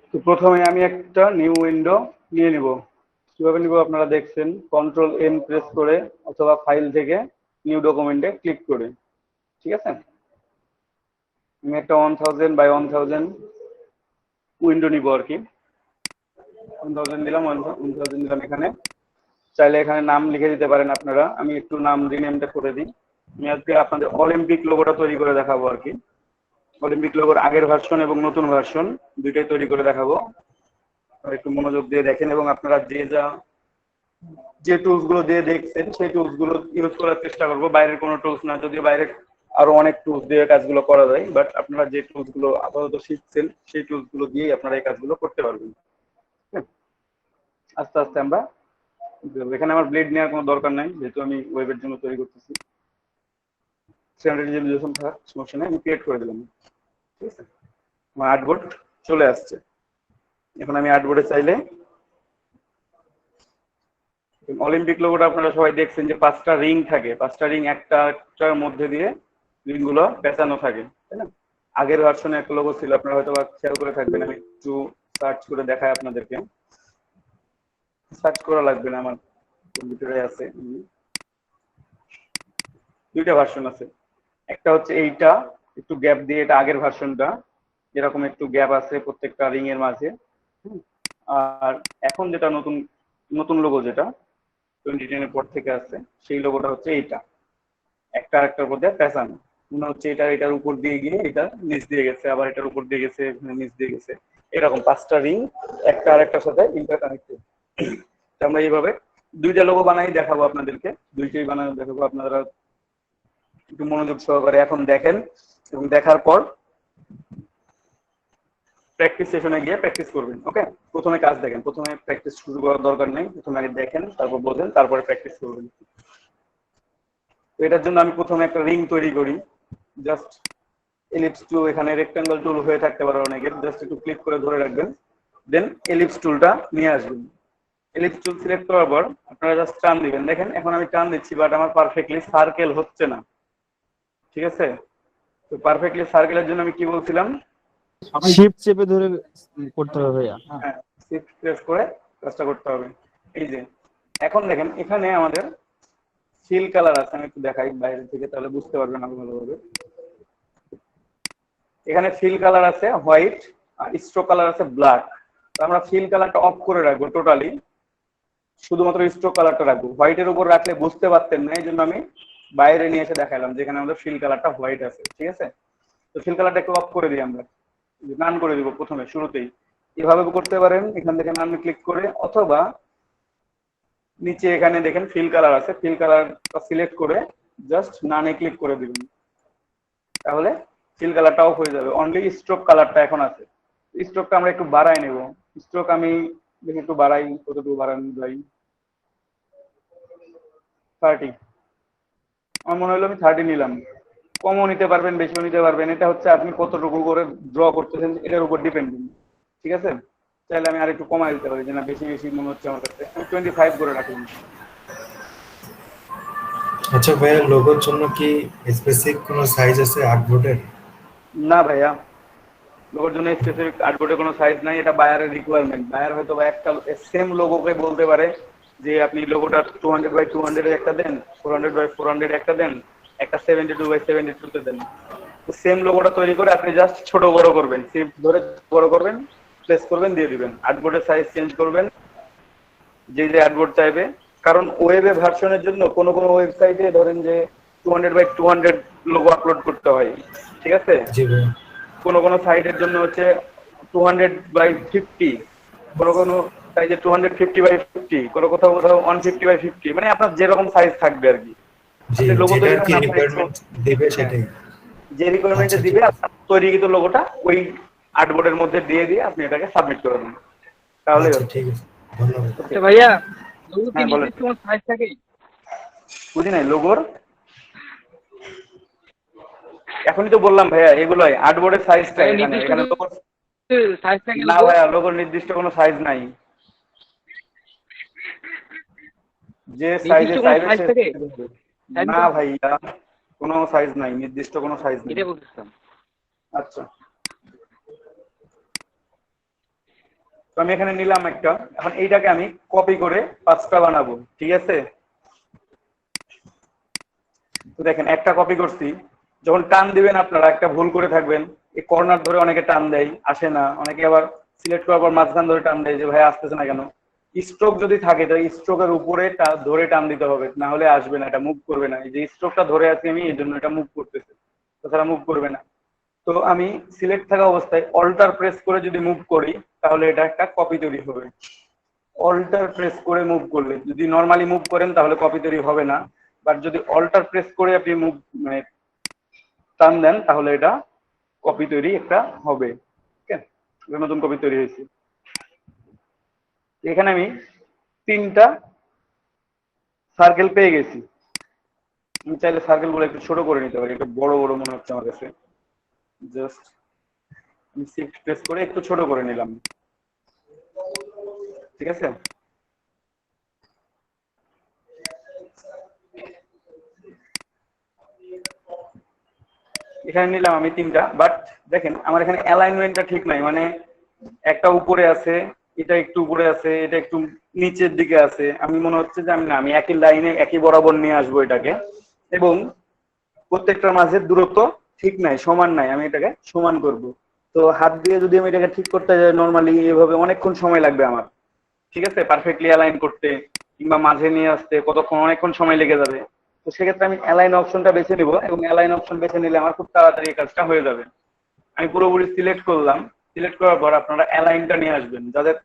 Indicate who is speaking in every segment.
Speaker 1: তো প্রথমে আমি একটা নিউ উইন্ডো নিয়ে নিব। কিভাবে নিব আপনারা দেখছেন, কন্ট্রোল এন প্রেস করে অথবা ফাইল থেকে নিউ ডকুমেন্টে ক্লিক করে। ঠিক আছে, আমি একটা 1000 বাই 1000 উইন্ডো নিব আর কি। 1000 দিলাম, 1000 দিলাম। এখানে চাইলে এখানে নাম লিখে দিতে পারেন আপনারা, আমি একটু নাম রিনেমটা করে দিই। আমি আজকে আপনাদের অলিম্পিক লোগোটা তৈরি করে দেখাবো আর কি। অলিম্পিক লোগোর আগের ভার্সন এবং নতুন ভার্সন দুইটাই তৈরি করে দেখাবো। একটু মনোযোগ দিয়ে দেখেন এবং আপনারা যে টুলস গুলো দিয়ে দেখছেন সেই টুলস গুলো ইউজ করার চেষ্টা করবো। বাইরের কোনো টুলস না, যদিও বাইরে আরো অনেক টুলস দিয়ে কাজগুলো করা যায়, বাট আপনারা যে টুলস গুলো আপাতত শিখছেন সেই টুলস গুলো দিয়েই আপনারা এই কাজগুলো করতে পারবেন। আস্তে আস্তে আমরা, এখানে আমার ব্লেড নেওয়ার কোনো দরকার নাই, যেহেতু আমি ওয়েবের জন্য তৈরি করতেছি। স্ট্যান্ডার্ড রেজলিউশন থাকার সমস্যা নেই, আমি ক্রিয়েট করে দিলাম। ঠিক আছে, আমার আর্টবোর্ড চলে আসছে। এখন আমি আর্টবোর্ডে চাইলে অলিম্পিক লোগোটা আপনারা সবাই দেখছেন যে 5টা রিং থাকে, 5টা রিং একটার মধ্যে দিয়ে রিং গুলো পেঁচানো থাকে, তাই না? আগের ভার্সনে একটা লোগো ছিল, আপনারা হয়তো খেয়াল করে থাকবেন। আমি একটু সার্চ করে দেখাই আপনাদেরকে। সার্চ করা লাগবে না, আমার কম্পিউটারে আছে। দুইটা ভার্সন আছে, একটা হচ্ছে এইটা একটু গ্যাপ দিয়ে, এটা আগের ভার্সনটা, এরকম একটু গ্যাপ আছে প্রত্যেকটা রিং এর মাঝে। আর এখন যেটা নতুন নতুন লোগো, যেটা 2010 এর পর থেকে আসছে, সেই লোগোটা হচ্ছে এইটা, একটা আরেকটার মধ্যে পেঁচানো। মনে হচ্ছে এটার উপর দিয়ে গিয়ে এটা নিচ দিয়ে গেছে, আবার এটার উপর দিয়ে গেছে, নিচ দিয়ে গেছে, এরকম 5টা রিং একটা আরেকটার সাথে ইন্টারকানেক্টেড। আমরা এইভাবে দুইটা লোগো বানাই দেখাবো আপনাদেরকে, দুইটাই বানাই দেখাবো। আপনারা একটু মনোযোগ সহকারে এখন দেখেন এবং দেখার পর প্র্যাকটিস সেশনে গিয়ে প্র্যাকটিস করবেন। ওকে, প্রথমে কাজ দেখেন, প্রথমে প্র্যাকটিস শুরু করার দরকার নেই, প্রথমে আগে দেখেন, তারপর বোঝেন, তারপরে প্র্যাকটিস করবেন। তো এটার জন্য আমি প্রথমে একটা রিং তৈরি করি। জাস্ট এলিপস টুল, এখানে রেক্টাঙ্গল টুল হয়ে থাকতে পারে অনেকের, জাস্ট একটু ক্লিক করে ধরে রাখবেন, দেন এলিপস টুলটা নিয়ে আসবেন। এলিপস টুল সিলেক্ট করার পর আপনারা জাস্ট টান দিবেন। দেখেন এখন আমি টান দিচ্ছি, বাট আমার পারফেক্টলি সার্কেল হচ্ছে না। ঠিক আছে, তো পারফেক্টলি সার্কেলের জন্য আমি কি বলছিলাম,
Speaker 2: শিফট চেপে ধরে করতে হবে ভাইয়া।
Speaker 1: হ্যাঁ, শিফট প্রেস করে কাজটা করতে হবে। এই যে এখন দেখেন এখানে আমাদের ফিল কালার আছে, আমি একটু দেখাই বাইরে থেকে, তাহলে বুঝতে পারবেন আরো ভালোভাবে। এখানে ফিল কালার আছে হোয়াইট আর স্ট্রোক কালার আছে ব্ল্যাক। আমরা ফিল কালারটা অফ করে রাখবো টোটালি, শুধুমাত্র স্ট্রোক কালারটা রাখবো। হোয়াইটের উপর রাখলে বুঝতে পারতেন না, এই জন্য আমি বাইরে নিয়ে এসে দেখালাম যেখানে আমাদের ফিল কালারটা হোয়াইট আছে। ঠিক আছে, তো ফিল কালারটা একটু অফ করে দিই, আমরা নান করে দিব প্রথমে শুরুতেই। এভাবে করতে পারেন, এখান থেকে নান ক্লিক করে, অথবা নিচে এখানে দেখেন ফিল কালার আছে, ফিল কালারটা সিলেক্ট করে জাস্ট নানে ক্লিক করে দিবেন, তাহলে ফিল কালারটা অফ হয়ে যাবে। অনলি স্ট্রোক কালারটা এখন আছে। স্ট্রোকটা আমরা একটু বাড়াই নেব। স্ট্রোক আমি দেখি একটু বাড়াই, কতটুকু বাড়ানো যায়। 30, আমার মনে হলো আমি 30 নিলাম। কমও নিতে পারবেন, বেশিও নিতে পারবেন, এটা হচ্ছে আপনি কতটুকু করে ড্র করতেছেন এটার উপর ডিপেন্ড। ঠিক আছে, চাইলে আমি আর একটু কমাই দিতে পারি, যে না বেশি বেশি মনে হচ্ছে আমার কাছে, আমি 25 করে রাখলাম।
Speaker 3: আচ্ছা ভাইয়া, লোগোর জন্য কি স্পেসিফিক কোনো সাইজ আছে আর্টবোর্ডের?
Speaker 1: না ভাইয়া, লোগোর জন্য স্পেসিফিক আর্টবোর্ডের কোনো সাইজ নাই, এটা বায়ারের রিকোয়ারমেন্ট। বায়ার হয়তো বা একটা সেম লোগোকে বলতে পারে যে আপনি লোগোটা 200 বাই 200 একটা দেন, 400 বাই 400 একটা দেন, একটা 72 বাই 72 তে দেন। তো সেম লোগোটা তৈরি করে আপনি জাস্ট ছোট বড় করবেন, শিফট ধরে বড় করবেন, প্লেস করবেন, দিয়ে দিবেন। আর্টবোর্ডের সাইজ চেঞ্জ করবেন যে যে আর্টবোর্ড চাইবে। কারণ ওয়েবে ভার্সনের জন্য কোনো কোনো ওয়েবসাইটে ধরেন যে 200 বাই 200 লোগো আপলোড করতে হয়। ঠিক আছে,
Speaker 3: জি ভাইয়া।
Speaker 1: কোনো কোনো সাইটের জন্য হচ্ছে 200 বাই 50, কোনো কোনো সাইজে 250 বাই 50, কোনো কোথাও কোথাও 150 বাই 50, মানে আপনার যেরকম সাইজ থাকবে আর কি।
Speaker 3: জি,
Speaker 1: আপনি লোগো
Speaker 3: যেটা
Speaker 1: তৈরি
Speaker 3: আর কি
Speaker 1: করেন আপনার
Speaker 3: রিকোয়ারমেন্ট দিবে
Speaker 1: হ্যাঁ,
Speaker 3: সেটাই।
Speaker 1: যে রিকোয়ারমেন্টে
Speaker 3: আচ্ছা
Speaker 1: দিবে
Speaker 3: ঠিক আছে।
Speaker 1: আপনার তৈরিকৃত লোগোটা ওই আর্টবোর্ডের মধ্যে দিয়ে দিয়ে আপনি এটাকে সাবমিট করে দেন, তাহলেই
Speaker 3: আচ্ছা
Speaker 1: হচ্ছে।
Speaker 3: ঠিক আছে, ধন্যবাদ।
Speaker 1: ওকে,
Speaker 2: আচ্ছা ভাইয়া, লোগো কি
Speaker 1: হ্যাঁ বলেন।
Speaker 2: নির্দিষ্ট কোনো সাইজ থাকে?
Speaker 1: বুঝি নাই লোগোর, এখনই তো বললাম ভাইয়া, এগুলোই আর্টবোর্ডের সাইজটা।
Speaker 2: ভাইয়া
Speaker 1: এখানে
Speaker 2: নির্দিষ্ট
Speaker 1: এখানে
Speaker 2: কোনো
Speaker 1: লোগোর,
Speaker 2: সাইজ থাকে
Speaker 1: না
Speaker 2: লোগো?
Speaker 1: ভাইয়া লোগোর নির্দিষ্ট কোনো সাইজ নাই, যে
Speaker 2: নির্দিষ্ট
Speaker 1: সাইজে
Speaker 2: কোনো
Speaker 1: চাইবে
Speaker 2: সাইজ
Speaker 1: সে
Speaker 2: থাকে?
Speaker 1: দেবে।
Speaker 2: সাইজ
Speaker 1: না ভাইয়া, কোনো সাইজ নাই, নির্দিষ্ট কোনো সাইজ নেই।
Speaker 2: এটাই বলতেছিলাম।
Speaker 1: আচ্ছা, তো আমি এখানে নিলাম একটা, এখন এইটাকে আমি কপি করে 5টা বানাবো, ঠিক আছে। তো দেখেন একটা কপি করছি, যখন টান দিবেন আপনারা একটা ভুল করে থাকবেন, এই কর্নার ধরে অনেকে টান দেয়, আসে না, অনেকে আবার সিলেক্ট করার পর মাঝখান ধরে টান দেয় যে ভাই আসতেছে না কেন। স্ট্রোক যদি থাকে তাহলে স্ট্রোকের উপরে ধরে টান দিতে হবে, না হলে আসবে না, এটা মুভ করবে না। এই যে স্ট্রোকটা ধরে আছি আমি, এই জন্য এটা মুভ করতেছে, তাছাড়া মুভ করবে না। তো আমি সিলেক্ট থাকা অবস্থায় অল্টার প্রেস করে যদি মুভ করি তাহলে এটা একটা কপি তৈরি হবে। অল্টার প্রেস করে মুভ করলে, যদি নর্মালি মুভ করেন তাহলে কপি তৈরি হবে না, বাট যদি অল্টার প্রেস করে আপনি মুভ মানে টান দেন তাহলে এটা কপি তৈরি একটা হবে। ওকে, নতুন কপি তৈরি হয়েছে। এখানে আমি 3টা সার্কেল পেয়ে গেছি। আমি চাইলে সার্কেল গুলো একটু ছোট করে নিতে পারি, একটু বড় বড় মনে হচ্ছে আমার কাছে। জাস্ট আমি শিফট প্রেস করে একটু ছোট করে নিলাম, ঠিক আছে। এখানে নিলাম আমি 3টা, বাট দেখেন আমার এখানে অ্যালাইনমেন্টটা ঠিক নাই, মানে একটা উপরে আছে, এটা একটু উপরে আছে, এটা একটু নিচের দিকে আছে। আমি মনে হচ্ছে যে আমি একই লাইনে একই বরাবর নিয়ে আসবো এটাকে, এবং প্রত্যেকটার মাঝে দূরত্ব ঠিক নাই, সমান নাই, আমি এটাকে সমান করব। তো হাত দিয়ে যদি আমি এটাকে ঠিক করতে যাই নর্মালি এভাবে অনেকক্ষণ সময় লাগবে আমার, ঠিক আছে, পারফেক্টলি অ্যালাইন করতে কিংবা মাঝে নিয়ে আসতে কতক্ষণ, অনেকক্ষণ সময় লেগে যাবে। তো সেক্ষেত্রে আমি অ্যালাইন অপশনটা বেছে নিব, এবং অ্যালাইন অপশন বেছে নিলে আমার খুব তাড়াতাড়ি এই কাজটা হয়ে যাবে। আমি পুরোপুরি সিলেক্ট করলাম, সিলেক্ট করার পর আপনারা অ্যালাইনটা নিয়ে আসবেন। যাদের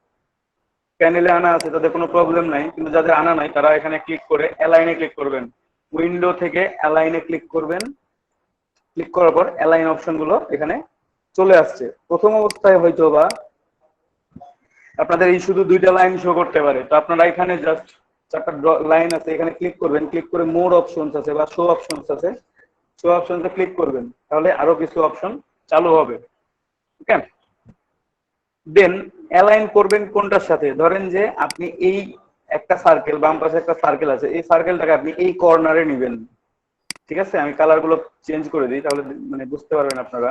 Speaker 1: প্যানেলে আনা আছে তাদের কোনো প্রবলেম নাই, কিন্তু যাদের আনা নাই তারা এখানে ক্লিক করে অ্যালাইনে ক্লিক করবেন। উইন্ডো থেকে অ্যালাইনে ক্লিক করবেন, ক্লিক করার পর অ্যালাইন অপশন গুলো এখানে চলে আসছে। প্রথম অবস্থায় হয়তো বা আপনাদের এই শুধু 2টা লাইন শো করতে পারে, তো আপনারা এখানে জাস্ট 4টা লাইন আছে, এখানে ক্লিক করবেন, ক্লিক করে মোর অপশনস আছে বা শো অপশনস আছে, শো অপশনসে ক্লিক করবেন, তাহলে আরো কিছু অপশন চালু হবে। ওকে, দেন অ্যালাইন করবেন কোনটার সাথে, ধরেন যে আপনি এই একটা সার্কেল, বাম পাশে একটা সার্কেল আছে, এই সার্কেলটাকে আপনি এই কর্নারে নেবেন, ঠিক আছে। আমি কালার গুলো চেঞ্জ করে দিই, তাহলে মানে বুঝতে পারবেন আপনারা।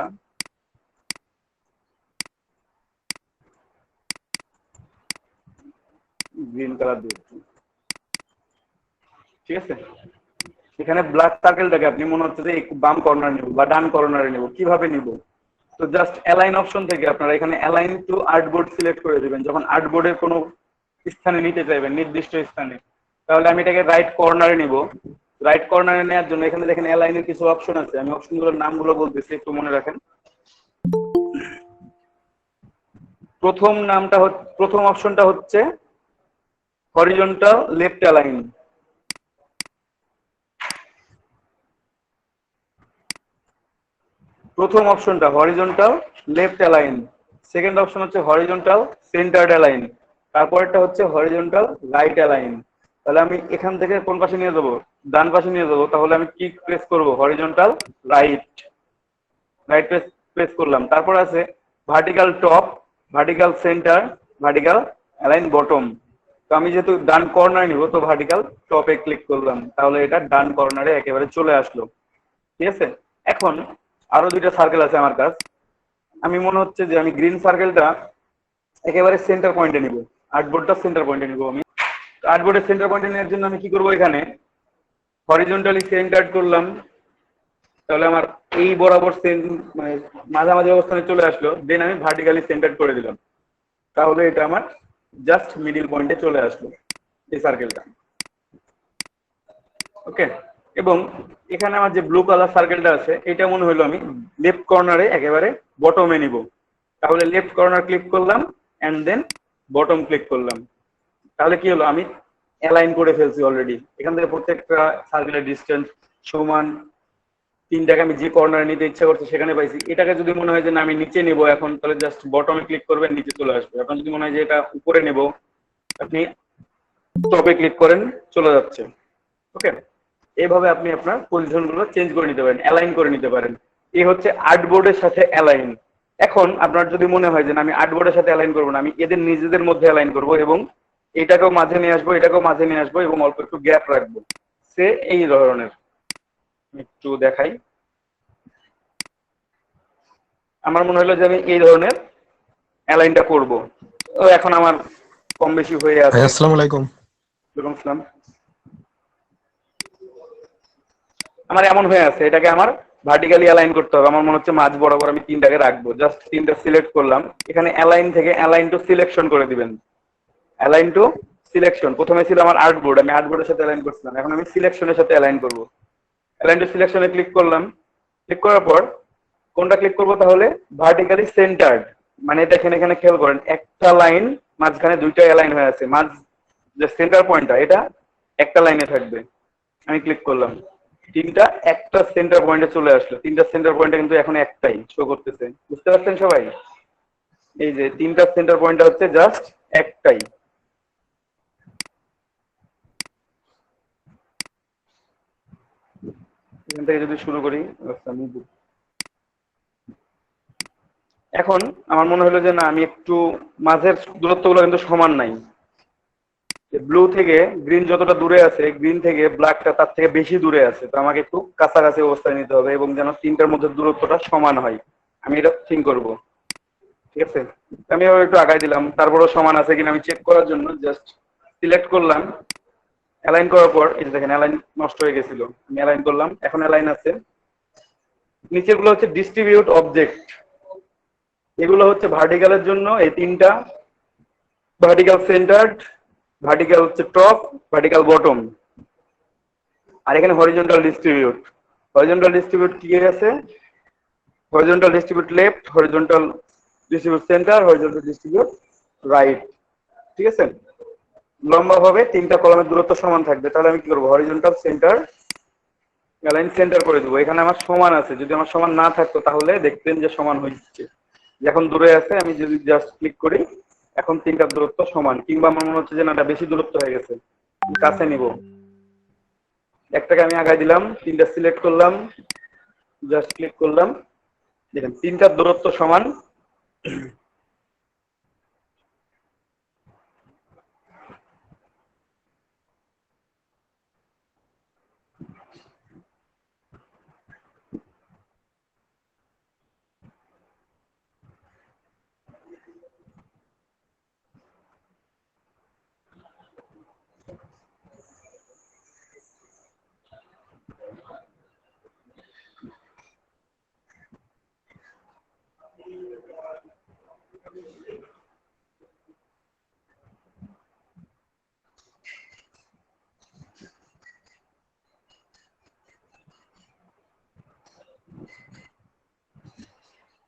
Speaker 1: গ্রিন কালার দিয়ে, ঠিক আছে। এখানে ব্ল্যাক সার্কেলটাকে আপনি মনে হচ্ছে যে বাম কর্নার নেব বা ডান কর্নারে নেব, কিভাবে নিব। তো জাস্ট অ্যালাইন অপশন থেকে আপনারা এখানে অ্যালাইন টু আর্টবোর্ড সিলেক্ট করে দিবেন। যখন আর্টবোর্ডের কোনো স্থানে নিতে চাইবেন, নির্দিষ্ট স্থানে, তাহলে আমি এটাকে রাইট কর্নারে নিব। রাইট কর্নারে নেওয়ার জন্য এখানে দেখেন অ্যালাইনের কিছু অপশন আছে, আমি অপশনগুলোর নামগুলো বলতেছি, একটু মনে রাখেন। প্রথম অপশনটা হচ্ছে হরিজন্টাল লেফট অ্যালাইন। প্রথম অপশনটা horizontal left align, second option হচ্ছে হরিজন্টাল সেন্টার্ড অ্যালাইন, তারপরটা হচ্ছে হরিজন্টাল রাইট অ্যালাইন। তাহলে আমি এখান থেকে কোন পাশে নিয়ে যাবো, ডান পাশে নিয়ে যাবো, তাহলে আমি কি প্রেস করব, horizontal right, right press press করলাম। তারপর আছে vertical top, vertical centre, vertical align bottom. তো আমি যেহেতু ডান কর্নার নিব, তো ভার্টিক্যাল টপে ক্লিক করলাম, তাহলে এটা ডান কর্নারে একেবারে চলে আসলো, ঠিক আছে। এখন আরো 2টা সার্কেল আছে আমার কাছে, আমি মনে হচ্ছে যে আমি গ্রিন সার্কেলটা একেবারে সেন্টার পয়েন্টে নিব, আর্টবোর্ডটা সেন্টার পয়েন্টে নিব। আমি আর্টবোর্ডের সেন্টার পয়েন্টে নেওয়ার জন্য আমি কি করব, এখানে হরিজন্টালি সেন্টার করলাম, তাহলে আমার এই বরাবর মানে মাঝামাঝি অবস্থানে চলে আসলো। দেন আমি ভার্টিক্যালি সেন্টার করে দিলাম, তাহলে এটা আমার জাস্ট মিডিল পয়েন্টে চলে আসলো এই সার্কেলটা। ওকে, এবং এখানে আমার যে ব্লু কালার সার্কেলটা আছে, এটা মনে হলো আমি লেফট কর্নারে একেবারে বটমে নিব, তাহলে লেফট কর্নার ক্লিক করলাম এন্ড দেন বটম ক্লিক করলাম। তাহলে কি হলো, আমি অ্যালাইন করে ফেলছি অলরেডি। এখান থেকে প্রত্যেকটা সার্কেলের ডিস্টেন্স সমান, 3টাকে আমি যে কর্নারে নিতে ইচ্ছা করছি সেখানে পাইছি। এটাকে যদি মনে হয় যে না আমি নিচে নেব এখন, তাহলে জাস্ট বটমে ক্লিক করবেন, নিচে চলে আসবে। এখন যদি মনে হয় যে এটা উপরে নেব, আপনি টপে ক্লিক করেন, চলে যাচ্ছে। ওকে, এইভাবে আপনি আপনার পজিশন গুলো চেঞ্জ করে নিতে পারেন, অ্যালাইন করে নিতে পারেন। এই হচ্ছে আর্টবোর্ডের সাথে অ্যালাইন। এখন আপনার যদি মনে হয় যে আমি আর্টবোর্ডের সাথে অ্যালাইন করবো না, আমি এদের নিজেদের মধ্যে অ্যালাইন করব, এবং এটাকেও মাঝে নিয়ে আসবো, এটাকেও মাঝে নিয়ে আসবো, এবং অল্প একটু গ্যাপ রাখবো, সে এই ধরনের। একটু দেখাই, আমার মনে হলো যে আমি এই ধরনের অ্যালাইনটা করব। তো এখন আমার কম বেশি হয়ে
Speaker 4: ভাই
Speaker 1: আছে।
Speaker 4: আসসালামু আলাইকুম।
Speaker 1: ওয়ালাইকুম আসসালাম। আমার এমন হয়ে আছে, এটাকে আমার ভার্টিক্যালি অ্যালাইন করতে হবে। আমার মনে হচ্ছে মাঝ বরাবর আমি তিনটাকে রাখবো। জাস্ট তিনটা সিলেক্ট করলাম, এখানে অ্যালাইন থেকে অ্যালাইন টু সিলেকশন করে দিবেন। অ্যালাইন টু সিলেকশন, প্রথমে ছিল আমার আর্টবোর্ড, আমি আর্টবোর্ডের সাথে অ্যালাইন করছিলাম, এখন আমি সিলেকশনের সাথে অ্যালাইন করব। অ্যালাইন টু সিলেকশনে ক্লিক করলাম। ক্লিক করার পর কোনটা ক্লিক করবো তাহলে? Vertically centred. মানে দেখেন এখানে খেয়াল করেন, একটা লাইন মাঝখানে দুইটা অ্যালাইন হয়ে আছে, মাঝ যে সেন্টার পয়েন্টটা এটা একটা লাইনে থাকবে। আমি ক্লিক করলাম, তিনটা একটা সেন্টার পয়েন্টে চলে আসলো। তিনটা সেন্টার পয়েন্টে কিন্তু এখন একটাই শো করতেছে, বুঝতে পারছেন সবাই? এই যে তিনটা সেন্টার পয়েন্টটা হচ্ছে জাস্ট একটাই। এখান থেকে যদি শুরু করি, এখন আমার মনে হলো যে না, আমি একটু মাঝের দূরত্বগুলো কিন্তু সমান নাই। ব্লু থেকে গ্রিন যতটা দূরে আছে, গ্রিন থেকে ব্ল্যাকটা তার থেকে বেশি দূরে আছে। তো আমাকে একটু কাছাকাছি অবস্থায় নিতে হবে এবং যেন তিনটার মধ্যে দূরত্বটা সমান হয়, আমি এটা থিঙ্ক করব। ঠিক আছে, আমি আবার একটু আগাই দিলাম, তারপরেও সমান আছে কিনা আমি চেক করার জন্য জাস্ট সিলেক্ট করলাম। অ্যালাইন করার পর এই যে দেখেন অ্যালাইন নষ্ট হয়ে গেছিল, আমি অ্যালাইন করলাম, এখন অ্যালাইন আছে। নিচের গুলো হচ্ছে ডিস্ট্রিবিউট অবজেক্ট, এগুলো হচ্ছে ভার্টিক্যালের জন্য এই তিনটা, ভার্টিক্যাল সেন্টার্ড, ভার্টিক্যাল হচ্ছে টপ, ভার্টিক্যাল বটম। আর এখানে হরিজন্টাল ডিস্ট্রিবিউট। হরিজন্টাল ডিস্ট্রিবিউট কি আছে? Horizontal distribute left, horizontal distribute centre, horizontal distribute right. ঠিক আছে, লম্বা ভাবে তিনটা কলামের দূরত্ব সমান থাকবে। তাহলে আমি কি করবো? হরিজন্টাল সেন্টার, অ্যালাইন সেন্টার করে দেবো। এখানে আমার সমান আছে, যদি আমার সমান না থাকতো তাহলে দেখতেন যে সমান হচ্ছে। এখন দূরে আছে, আমি যদি জাস্ট ক্লিক করি এখন তিনটার দূরত্ব সমান। কিংবা আমার মনে হচ্ছে যে না, এটা বেশি দূরত্ব হয়ে গেছে, কাছে নিব, একটাকে আমি আগায় দিলাম, তিনটা সিলেক্ট করলাম, জাস্ট ক্লিক করলাম, দেখেন তিনটার দূরত্ব সমান।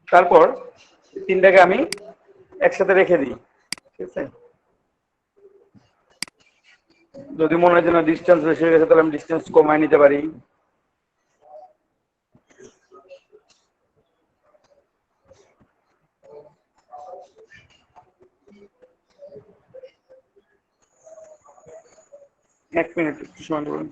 Speaker 1: তারপর তিনটাকে আমি একসাথে রেখে দিই। ঠিক আছে, যদি মনে হয় যে না ডিস্টেন্স বেশি হয়ে গেছে তাহলে আমি ডিস্টেন্স কমায় নিতে পারি। এক মিনিট একটু সময় বলুন।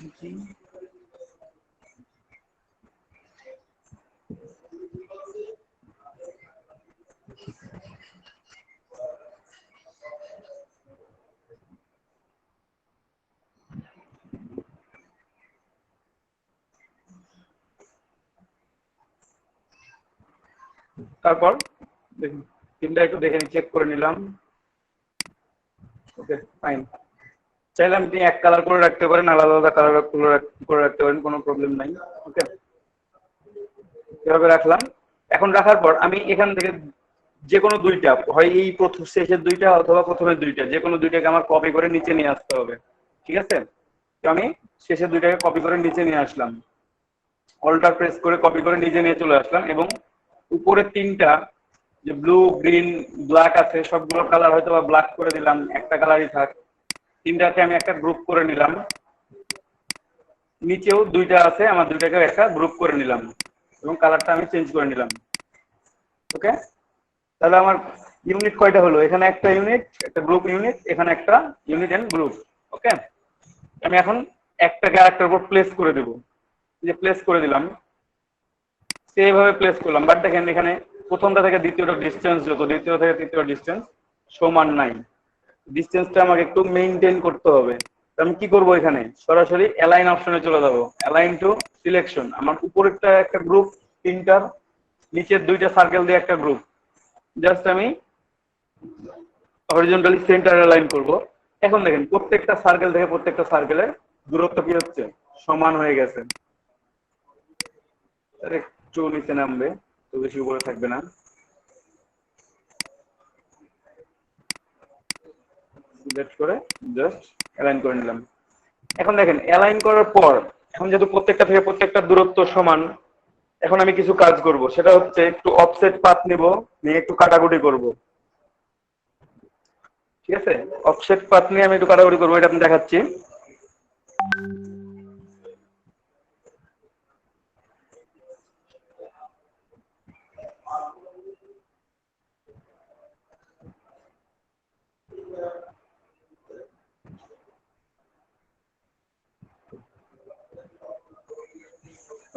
Speaker 1: তারপর দেখুন তিনটা একটু দেখে চেক করে নিলাম। Okay fine. চাইলে আপনি এক কালার করে রাখতে পারেন, আলাদা আলাদা কালার করে রাখতে পারেন, কোনো প্রবলেম নাই। ওকে, এভাবে রাখলাম। এখন রাখার পর আমি এখান থেকে যে কোনো দুইটা, হয় এই প্রথম শেষের দুইটা অথবা প্রথমের দুইটা, যে কোনো দুইটাকে আমার কপি করে নিচে নিয়ে আসতে হবে। ঠিক আছে, তো আমি শেষের দুইটাকে কপি করে নিচে নিয়ে আসলাম, অল্টার প্রেস করে কপি করে নিচে নিয়ে চলে আসলাম। এবং উপরের তিনটা যে ব্লু গ্রিন ব্ল্যাক আছে সবগুলো কালার হয়তো বা ব্ল্যাক করে দিলাম, একটা কালারই থাক। তিনটাকে আমি একটা গ্রুপ করে নিলাম, নিচেও দুইটা আছে, আমার দুইটাকে একটা গ্রুপ করে নিলাম এবং কালারটা আমি চেঞ্জ করে নিলাম। ওকে, তাহলে আমার ইউনিট কয়টা হলো? এখানে একটা ইউনিট, একটা গ্রুপ ইউনিট, এখানে একটা ইউনিট এন্ড গ্রুপ। ওকে, আমি এখন একটাকে আরেকটার উপর প্লেস করে দেবো, যে প্লেস করে দিলাম, সেইভাবে প্লেস করলাম। বাট দেখেন এখানে প্রথমটা থেকে দ্বিতীয়টা ডিস্টেন্স যত, দ্বিতীয় থেকে তৃতীয় ডিস্টেন্স সমান নাই। ডিস্টেন্সটা আমাকে একটু মেইনটেইন করতে হবে। আমি কি করব? এখানে সরাসরি অ্যালাইন অপশনে চলে যাব, অ্যালাইন টু সিলেকশন। আমার উপরেরটা একটা গ্রুপ তিনটার, নিচের দুইটা সার্কেল দিয়ে একটা গ্রুপ। জাস্ট আমি হরিজন্টালি সেন্টার অ্যালাইন করব। এখন দেখেন প্রত্যেকটা সার্কেল থেকে প্রত্যেকটা সার্কেলের দূরত্ব কি হচ্ছে, সমান হয়ে গেছে। একটু নিচে নামবে, তো বেশি উপরে থাকবে না। সিলেক্ট করে জাস্ট অ্যালাইন করে নিলাম। এখন দেখেন অ্যালাইন করার পর এখন যেহেতু প্রত্যেকটা থেকে প্রত্যেকটা দূরত্ব সমান, এখন আমি কিছু কাজ করব, সেটা হচ্ছে একটু অফসেট পাথ নিব, নিয়ে একটু কাটাকুটি করব। ঠিক আছে, অফসেট পাথ নিয়ে আমি একটু কাটাকুটি করবো, এটা আমি দেখাচ্ছি।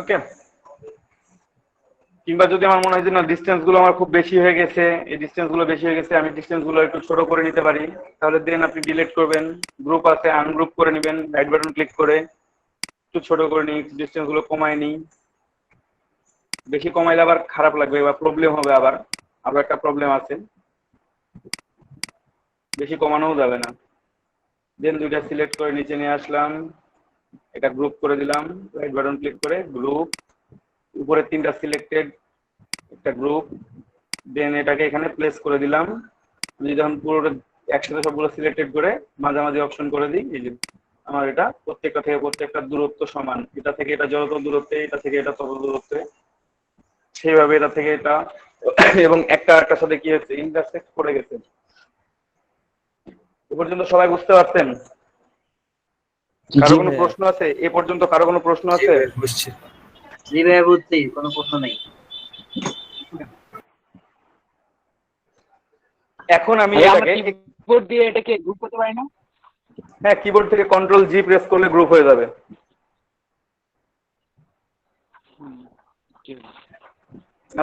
Speaker 1: ওকে, কিংবা যদি আমার মনে হয় যে না ডিস্টেন্স গুলো আমার খুব বেশি হয়ে গেছে, এই ডিস্টেন্স গুলো বেশি হয়ে গেছে, আমি ডিস্টেন্স গুলো একটু ছোট করে নিতে পারি, তাহলে দেন আপনি ডিলিট করবেন। গ্রুপ আছে, আনগ্রুপ করে নেবেন, রাইট বাটন ক্লিক করে একটু ছোট করে নিই, ডিস্টেন্স গুলো কমায় নিই। বেশি কমাইলে আবার খারাপ লাগবে বা প্রবলেম হবে, আবার আবার একটা প্রবলেম আছে, বেশি কমানোও যাবে না। দেন দুইটা সিলেক্ট করে নিচে নিয়ে আসলাম, এটা গ্রুপ করে দিলাম, রাইট বাটন ক্লিক করে গ্রুপ, উপরে তিনটা সিলেক্টেড, একটা গ্রুপ, দেন এটাকে এখানে প্লেস করে দিলাম। আমি যখন পুরোটা একসাথে সবগুলো সিলেক্টেড করে মাঝামাঝি অপশন করে দিই, এই যে আমার এটা প্রত্যেকটা থেকে প্রত্যেকটা দূরত্ব সমান, এটা থেকে এটা যত দূরত্বে, এটা থেকে এটা তত দূরত্বে, সেইভাবে এটা থেকে এটা এবং একটা একটার সাথে কি হচ্ছে, ইন্টারসেক্ট করে গেছে। এ পর্যন্ত সবাই বুঝতে পারছেন? কারো
Speaker 2: জি
Speaker 1: কোনো
Speaker 2: ভাইয়া।
Speaker 1: প্রশ্ন আছে? এ পর্যন্ত কারো কোনো প্রশ্ন
Speaker 3: জি
Speaker 1: আছে?
Speaker 3: ভাই, বুঝছি।
Speaker 4: জি ভাইয়া বুঝছি, কোনো প্রশ্ন নেই।
Speaker 1: এখন আমি
Speaker 5: ভাইয়া আমরা
Speaker 1: এটাকে
Speaker 5: কিবোর্ড দিয়ে এটাকে গ্রুপ করতে পারি না?
Speaker 1: হ্যাঁ, কিবোর্ড থেকে কন্ট্রোল জি প্রেস করলে গ্রুপ হয়ে যাবে।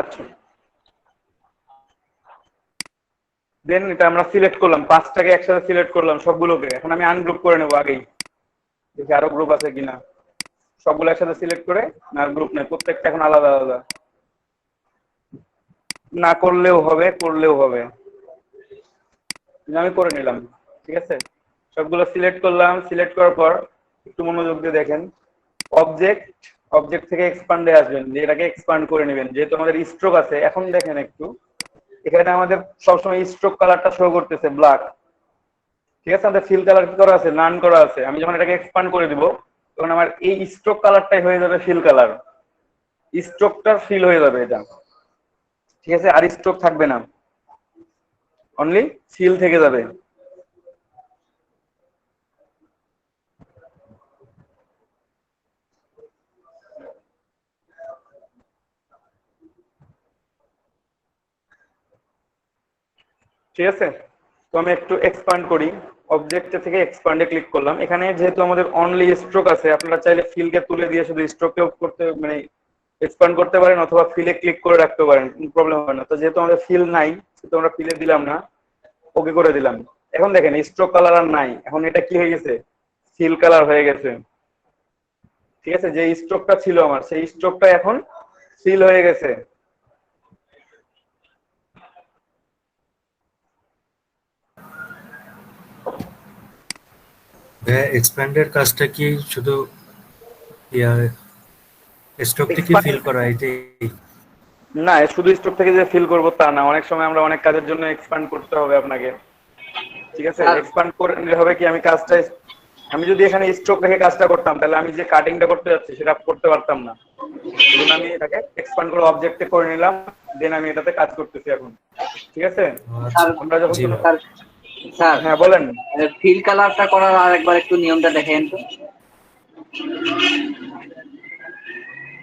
Speaker 1: আচ্ছা, দেন এটা আমরা সিলেক্ট করলাম, পাঁচটাকে একসাথে সিলেক্ট করলাম সবগুলোকে। এখন আমি আনগ্রুপ করে নেবো আগেই, দেখি আরো গ্রুপ আছে কিনা। সবগুলো একসাথে সিলেক্ট করে, না গ্রুপ নেই, প্রত্যেকটা এখন আলাদা আলাদা। না করলেও হবে, করলেও হবে, আমি করে নিলাম। ঠিক আছে, সবগুলো সিলেক্ট করলাম। সিলেক্ট করার পর একটু মনোযোগ দিয়ে দেখেন, অবজেক্ট, অবজেক্ট থেকে এক্সপান্ডে আসবেন, যে এটাকে এক্সপান্ড করে নেবেন। যেহেতু আমাদের স্ট্রোক আছে, এখন দেখেন একটু এখানে আমাদের সবসময় স্ট্রোক কালারটা শো করতেছে ব্ল্যাক। ঠিক আছে, আমাদের ফিল কালার কি করা আছে, নান করা আছে। আমি যখন এটাকে এক্সপান্ড করে দিব, তখন আমার এই স্ট্রোক কালারটাই হয়ে যাবে ফিল কালার, স্ট্রোকটার ফিল হয়ে যাবে এটা। ঠিক আছে, আর স্ট্রোক থাকবে না, অনলি ফিল থেকে যাবে। ঠিক আছে, তো আমি একটু এক্সপান্ড করি, অবজেক্ট থেকে এক্সপান্ডে ক্লিক করলাম। এখানে যেহেতু আমাদের অনলি স্ট্রোক আছে, আপনারা চাইলে ফিলকে তুলে দিয়ে শুধু স্ট্রোকেও করতে মানে এক্সপান্ড করতে পারেন, অথবা ফিলে ক্লিক করে রাখতে পারেন, কোনো প্রবলেম হবে না। তো যেহেতু আমাদের ফিল নাই, সেহেতু আমরা ফিলে দিলাম না, ওকে করে দিলাম। এখন দেখেন স্ট্রোক কালার আর নাই, এখন এটা কি হয়ে গেছে, ফিল কালার হয়ে গেছে। ঠিক আছে, যে স্ট্রোকটা ছিল আমার, সেই স্ট্রোকটা এখন ফিল হয়ে গেছে।
Speaker 3: ভাইয়া এক্সপ্যান্ডের কাজটা কি শুধু স্টক থেকে ফিল করা, এটাই?
Speaker 1: না, শুধু স্ট্রোক থেকে যে ফিল করবো তা না, অনেক সময় আমরা অনেক কাজের জন্য এক্সপান্ড করতে হবে আপনাকে। ঠিক আছে, এক্সপান্ড করে নিলে হবে কি, আমি কাজটা, আমি যদি এখানে স্ট্রোক রেখে কাজটা করতাম, তাহলে আমি যে কাটিংটা করতে যাচ্ছি সেটা করতে পারতাম না। এই জন্য আমি এটাকে এক্সপান্ড করে অবজেক্টে করে নিলাম, দেন আমি এটাতে কাজ করতেছি এখন। ঠিক আছে,
Speaker 3: আচ্ছা,
Speaker 1: আমরা যখন
Speaker 3: জি ভাই।
Speaker 4: স্যার স্যার
Speaker 1: হ্যাঁ বলেন।
Speaker 4: ফিল কালারটা করার আর একবার একটু নিয়মটা দেখেন তো।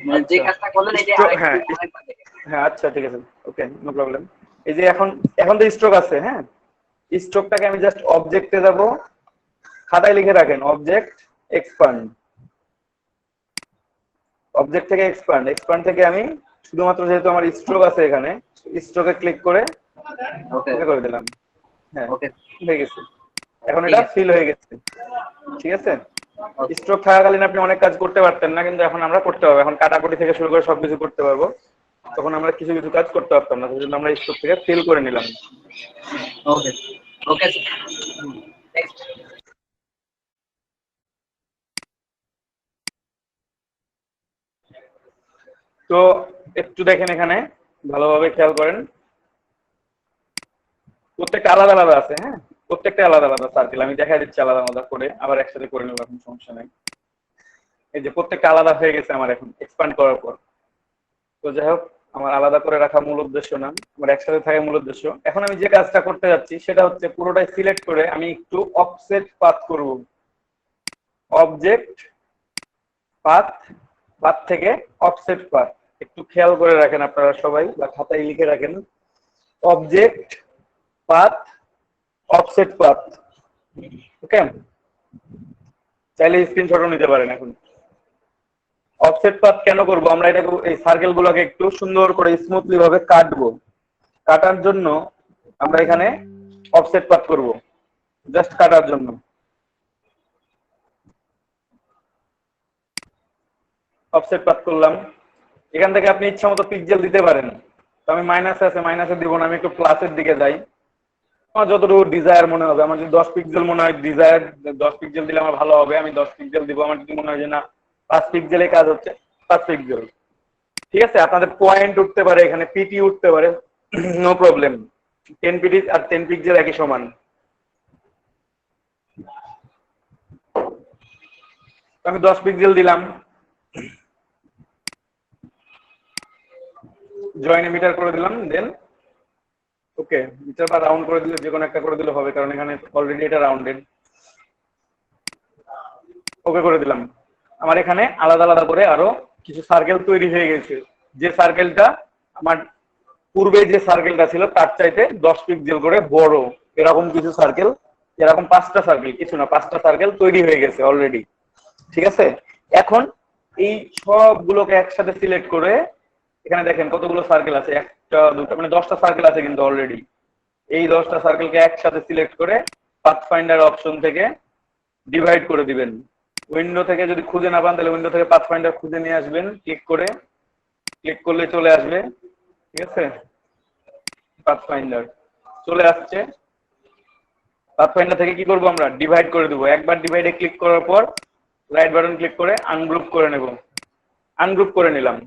Speaker 4: মানে যে
Speaker 1: আচ্ছা,
Speaker 4: কাজটা করলেন এটা
Speaker 1: হ্যাঁ
Speaker 4: আরেকবার দেখেন।
Speaker 1: হ্যাঁ, আচ্ছা ঠিক আছে, ওকে, নো প্রবলেম। এই যে এখন এখন তো স্ট্রোক আছে, হ্যাঁ, স্ট্রোকটাকে আমি জাস্ট অবজেক্টে যাব, খাতায় লিখে রাখেন অবজেক্ট এক্সপান্ড, অবজেক্ট থেকে এক্সপান্ড, এক্সপান্ড থেকে আমি শুধুমাত্র যেহেতু আমার স্ট্রোক আছে এখানে, স্ট্রোকে ক্লিক করে
Speaker 4: ওকে
Speaker 1: ওকে করে দিলাম। হ্যাঁ,
Speaker 4: ওকে
Speaker 1: হয়ে গেছে, এখন
Speaker 4: ঠিক
Speaker 1: এটা
Speaker 4: আছে
Speaker 1: ফিল হয়ে গেছে। ঠিক আছে,
Speaker 4: ওকে
Speaker 1: স্ট্রোক থাকাকালীন আপনি অনেক কাজ করতে পারতেন না, কিন্তু এখন আমরা করতে পারবো। এখন কাটাকুটি থেকে শুরু করে সবকিছু করতে পারবো, তখন আমরা কিছু কিছু কাজ করতে পারতাম না, সেজন্য আমরা স্ট্রোক থেকে ফিল করে নিলাম।
Speaker 4: ওকে ওকে নেক্সট।
Speaker 1: তো একটু দেখেন এখানে ভালোভাবে খেয়াল করেন, প্রত্যেকটা আলাদা আলাদা আছে। হ্যাঁ, প্রত্যেকটা আলাদা আলাদা সার্কেল আমি দেখা দিচ্ছি আলাদা আলাদা করে, আবার একসাথে করে নেবো, এখন সমস্যা নেই। এই যে প্রত্যেকটা আলাদা হয়ে গেছে আমার এখন এক্সপ্যান্ড করার পর। তো যাই হোক, আমার আলাদা করে রাখা মূল উদ্দেশ্য না, আমার একসাথে থাকা মূল উদ্দেশ্য। এখন আমি যে কাজটা করতে যাচ্ছি সেটা হচ্ছে পুরোটাই সিলেক্ট করে আমি একটু অফসেট পাথ করব। অবজেক্ট পাথ, পাথ থেকে অফসেট পাথ। একটু খেয়াল করে রাখেন আপনারা সবাই, বা খাতায় লিখে রাখেন, অবজেক্ট পাথ, অফসেট পাথ। ওকে, চাইলে স্ক্রিনশটও নিতে পারেন। এখন অফসেট পাথ কেন করব আমরা? এটা এই সার্কেল গুলোকে একটু সুন্দর করে স্মুথলি ভাবে কাটবো। কাটার জন্য আমরা এখানে অফসেট পাথ করব, জাস্ট কাটার জন্য। অফসেট পাথ করলাম। এখান থেকে আপনি ইচ্ছা মতো পিক্সেল দিতে পারেন। তো আমি মাইনাসে আছে, মাইনাসে দিব না, আমি একটু প্লাসের দিকে যাই। আমার যতটুকু ডিজায়ার মনে হবে, আমার যদি 10 পিক্সেল মনে হয় ডিজায়ার 10 পিক্সেল দিলে আমার ভালো হবে, আমি 10 পিক্সেল দিব। আমার যদি মনে হয় যে না 5 পিক্সেলে কাজ হচ্ছে, 5 পিক্সেল। ঠিক আছে, আপনাদের পয়েন্ট উঠতে পারে, এখানে পিটি উঠতে পারে, নো প্রবলেম। 10 পিটি আর 10 পিক্সেল একই সমান। আমি 10 পিক্সেল দিলাম, জয়েন মিটার করে দিলাম, দেন ওকে। মিটার বা রাউন্ড করে দিলে, যে কোনো একটা করে দিলে হবে, কারণ এখানে অলরেডি এটা রাউন্ডেড। ওকে করে দিলাম। আমার এখানে আলাদা আলাদা করে আরো কিছু সার্কেল তৈরি হয়ে গেছে। যে সার্কেলটা আমার পূর্বে যে সার্কেলটা ছিল তার চাইতে 10 পিক্সেল করে বড়, এরকম কিছু সার্কেল, এরকম 5টা সার্কেল, কিছু না 5টা সার্কেল তৈরি হয়ে গেছে অলরেডি। ঠিক আছে, এখন এই সবগুলোকে একসাথে সিলেক্ট করে, এখানে দেখেন কতগুলো সার্কেল আছে, একটা দুটো মানে 10টা সার্কেল আছে কিন্তু অলরেডি। এই 10টা সার্কেলকে একসাথে সিলেক্ট করে পাথফাইন্ডার অপশন থেকে ডিভাইড করে দিবেন। উইন্ডো থেকে যদি খুঁজে না পান তাহলে উইন্ডো থেকে পাথফাইন্ডার খুঁজে নিয়ে আসবেন, ক্লিক করে, ক্লিক করলে চলে আসবে। ঠিক আছে, পাথফাইন্ডার চলে আসছে। পাথফাইন্ডার থেকে কি করব আমরা? ডিভাইড করে দেবো। একবার ডিভাইডে ক্লিক করার পর রাইট বাটন ক্লিক করে আনগ্রুপ করে নেব। আনগ্রুপ করে নিলাম,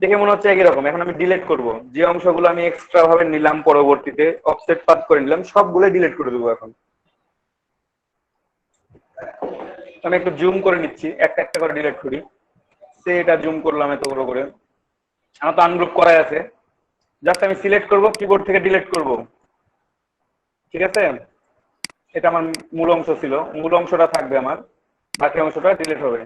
Speaker 1: দেখে মনে হচ্ছে একই রকম। এখন আমি ডিলিট করব, যে অংশগুলো আমি এক্সট্রা ভাবে নিলাম পরবর্তীতে অফসেট পাথ করে নিলাম, সবগুলো ডিলিট করে দেবো। এখন আমি একটু জুম করে নিচ্ছি, একটা একটা করে ডিলিট করি। সে এটা জুম করলাম এত বড় করে, আমার তো আনগ্রুপ করাই আছে। জাস্ট আমি সিলেক্ট করব, কিবোর্ড থেকে ডিলিট করব। ঠিক আছে, এটা আমার মূল অংশ ছিল, মূল অংশটা থাকবে আমার, বাকি অংশটা ডিলিট হবে।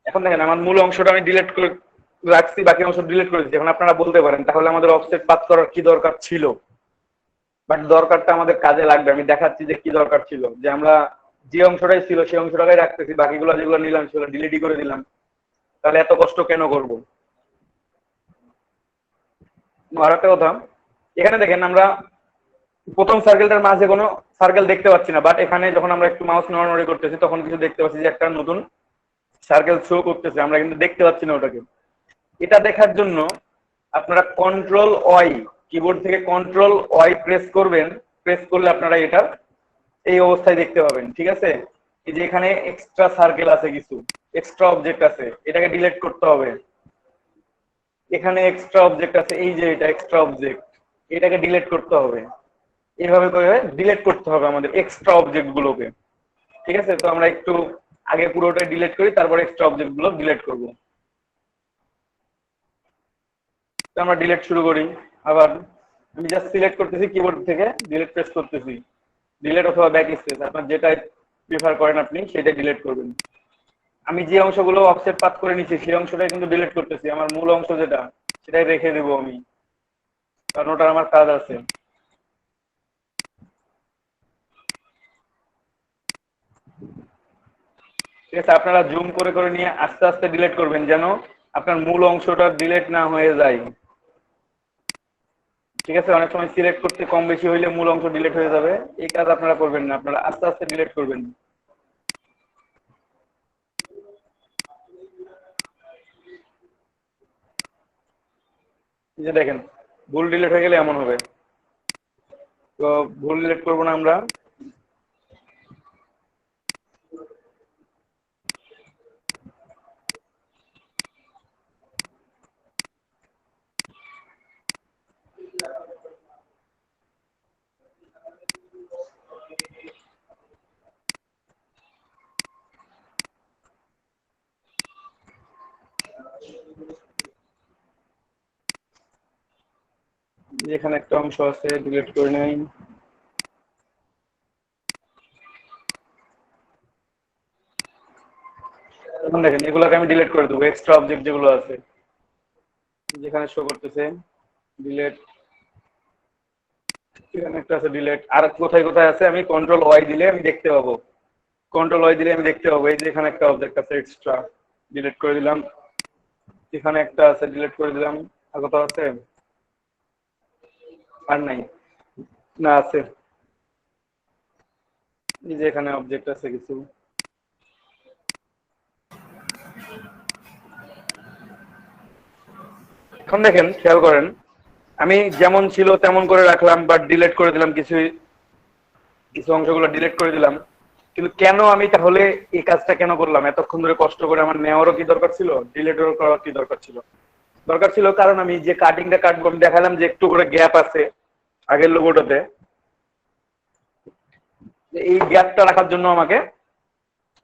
Speaker 1: এখন দেখেন আমার মূল অংশটা আমি ডিলিট করে রাখছি, বাকি অংশ ডিলিট করে দিচ্ছি। এখন আপনারা বলতে পারেন তাহলে আমাদের অফসেট পাথ করার কি দরকার ছিল? বাট দরকারটা আমাদের কাজে লাগবে। আমি দেখাচ্ছি যে কি দরকার ছিল। যে আমরা যে অংশটাই ছিল সেই অংশটাই রাখতেছি, বাকিগুলো যেগুলো নিলাম সেগুলো ডিলিটই করে দিলাম। তাহলে এত কষ্ট কেন করব? আর একটা কথা, এখানে দেখেন আমরা প্রথম সার্কেলটার মাঝে কোনো সার্কেল দেখতে পাচ্ছি না, বাট এখানে যখন আমরা একটু মাউস নড়ানড়ি করতেছি তখন কিছু দেখতে পাচ্ছি যে একটা নতুন সার্কেল শো করতেছে, আমরা কিন্তু দেখতে পাচ্ছি না ওটাকে। এটা দেখার জন্য আপনারা কন্ট্রোল ওয়াই, কিবোর্ড থেকে কন্ট্রোল ওয়াই প্রেস করবেন। প্রেস করলে আপনারা এটা এই অবস্থায় দেখতে পাবেন। ঠিক আছে, এই যে এখানে এক্সট্রা সার্কেল আছে, কিছু এক্সট্রা অবজেক্ট আছে, এটাকে ডিলিট করতে হবে। এখানে এক্সট্রা অবজেক্ট আছে, এই যে এটা এক্সট্রা অবজেক্ট, এটাকে ডিলিট করতে হবে। এইভাবে করে ডিলিট করতে হবে আমাদের এক্সট্রা অবজেক্ট গুলোকে। ঠিক আছে, তো আমরা একটু আগে পুরোটা ডিলিট করি, তারপর এক্সট্রা অবজেক্ট গুলো ডিলিট করবো। তো আমরা ডিলিট শুরু করি। আবার আমি জাস্ট সিলেক্ট করতেছি, কিবোর্ড থেকে ডিলিট প্রেস করতেছি, ডিলিট অথবা ব্যাক স্পেস, আপনার যেটা প্রিফার করেন আপনি সেটা ডিলিট করবেন। আমি যে অংশগুলো অফসেট পাথ করে নিচ্ছি সেই অংশটাই কিন্তু ডিলিট করতেছি, আমার মূল অংশ যেটা সেটাই রেখে দেবো আমি, কারণ ওটার আমার কাজ আছে। ঠিক আছে, আপনারা জুম করে করে নিয়ে আস্তে আস্তে ডিলিট করবেন, যেন আপনার মূল অংশটা ডিলিট না হয়ে যায়। ঠিক আছে, অনেক সময় সিলেক্ট করতে কম বেশি হইলে মূল অংশ ডিলিট হয়ে যাবে, এই কাজ আপনারা করবেন না, আপনারা আস্তে আস্তে ডিলিট করবেন। এই যে দেখেন ভুল ডিলিট হয়ে গেলে এমন হবে। তো ভুল ডিলিট করবো না আমরা, যেখানে একটা অংশ আছে ডিলিট করে নেই। এখন দেখেন এগুলোকে আমি ডিলিট করে দেবো, এক্সট্রা অবজেক্ট যেগুলো আছে যেখানে শো করতেছে ডিলিট, এখানে একটা আছে ডিলিট, আর কোথায় কোথায় আছে আমি কন্ট্রোল ওয়াই দিলে আমি দেখতে পাবো। কন্ট্রোল ওয়াই দিলে আমি দেখতে পাবো এই যে এখানে একটা অবজেক্ট আছে এক্সট্রা, ডিলিট করে দিলাম। এখানে একটা আছে ডিলিট করে দিলাম। আর কোথাও আছে? আর নাই, না আছে, এই যে এখানে অবজেক্ট আছে কিছু। এখন দেখেন খেয়াল করেন আমি যেমন ছিল তেমন করে রাখলাম, বাট ডিলিট করে দিলাম, কিছু কিছু অংশগুলো ডিলিট করে দিলাম। কিন্তু কেন আমি তাহলে এই কাজটা কেন করলাম? এতক্ষণ ধরে কষ্ট করে আমার নেওয়ারও কি দরকার ছিল, ডিলিটও করার কি দরকার ছিল? দরকার ছিল কারণ আমি যে কাটিংটা কাটবো আমি দেখালাম যে একটু করে গ্যাপ আছে আগের লোগোটাতে, এই গ্যাপটা রাখার জন্য আমাকে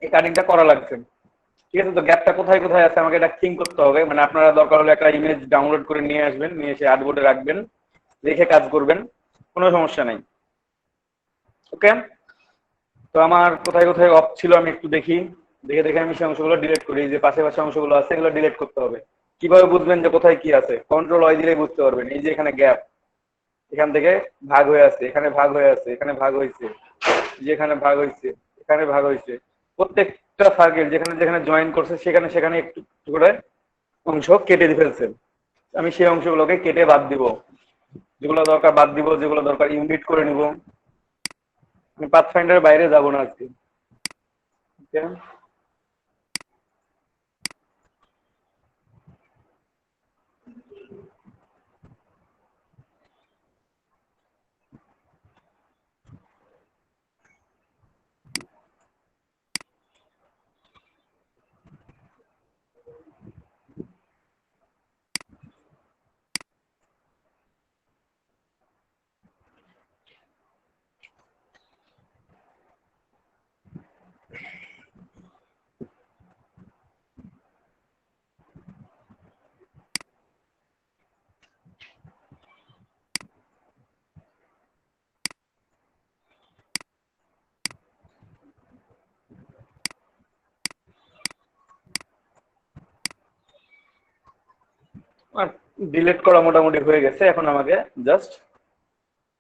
Speaker 1: এই কাটিংটা করা লাগছে। ঠিক আছে, তো গ্যাপটা কোথায় কোথায় আছে আমাকে এটা থিঙ্ক করতে হবে। মানে আপনারা দরকার হলে একটা ইমেজ ডাউনলোড করে নিয়ে আসবেন, নিয়ে এসে আর্টবোর্ডে রাখবেন, রেখে কাজ করবেন, কোনো সমস্যা নাই। ওকে, তো আমার কোথায় কোথায় অফ ছিল আমি একটু দেখি, দেখে দেখে আমি সেই অংশগুলো ডিলিট করি। এই যে পাশে পাশে অংশগুলো আছে এগুলো ডিলিট করতে হবে। কিভাবে বুঝবেন যে কোথায় কি আছে? কন্ট্রোল ওয়াই দিলেই বুঝতে পারবেন। এই যে এখানে গ্যাপ, এখান থেকে ভাগ হয়ে আছে, এখানে ভাগ হয়ে আছে, এখানে ভাগ হয়েছে, যেখানে ভাগ হয়েছে, এখানে ভাগ হয়েছে, প্রত্যেকটা সার্কেল যেখানে যেখানে জয়েন করছে সেখানে সেখানে একটু একটু করে অংশ কেটে ফেলছে। আমি সেই অংশগুলোকে কেটে বাদ দিব, যেগুলো দরকার বাদ দিব, যেগুলো দরকার ইউনিট করে নিব। আমি পাথফাইন্ডারের বাইরে যাব না আজকে। ওকে, ডিলিট করা মোটামুটি হয়ে গেছে। এখন আমাকে জাস্ট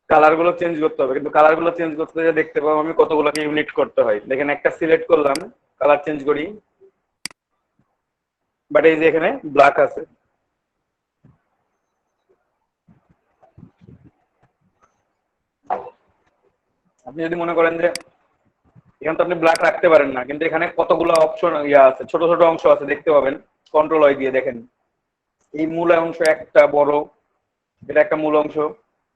Speaker 1: কালার গুলো চেঞ্জ করতে হবে। কিন্তু কালার গুলো চেঞ্জ করতে গিয়ে দেখতে পাবো আমি কতগুলোকে ইউনিট করতে হয়। দেখেন একটা সিলেক্ট করলাম, কালার চেঞ্জ করি, বাট এই যে এখানে ব্ল্যাক আছে। আপনি যদি মনে করেন যে এখানে তো আপনি ব্ল্যাক রাখতে পারেন না, কিন্তু এখানে কতগুলো অপশন ইয়া আছে, ছোট ছোট অংশ আছে দেখতে পাবেন। কন্ট্রোল ওয়াই দিয়ে দেখেন এই মূল অংশ একটা বড়, এটা একটা মূল অংশ।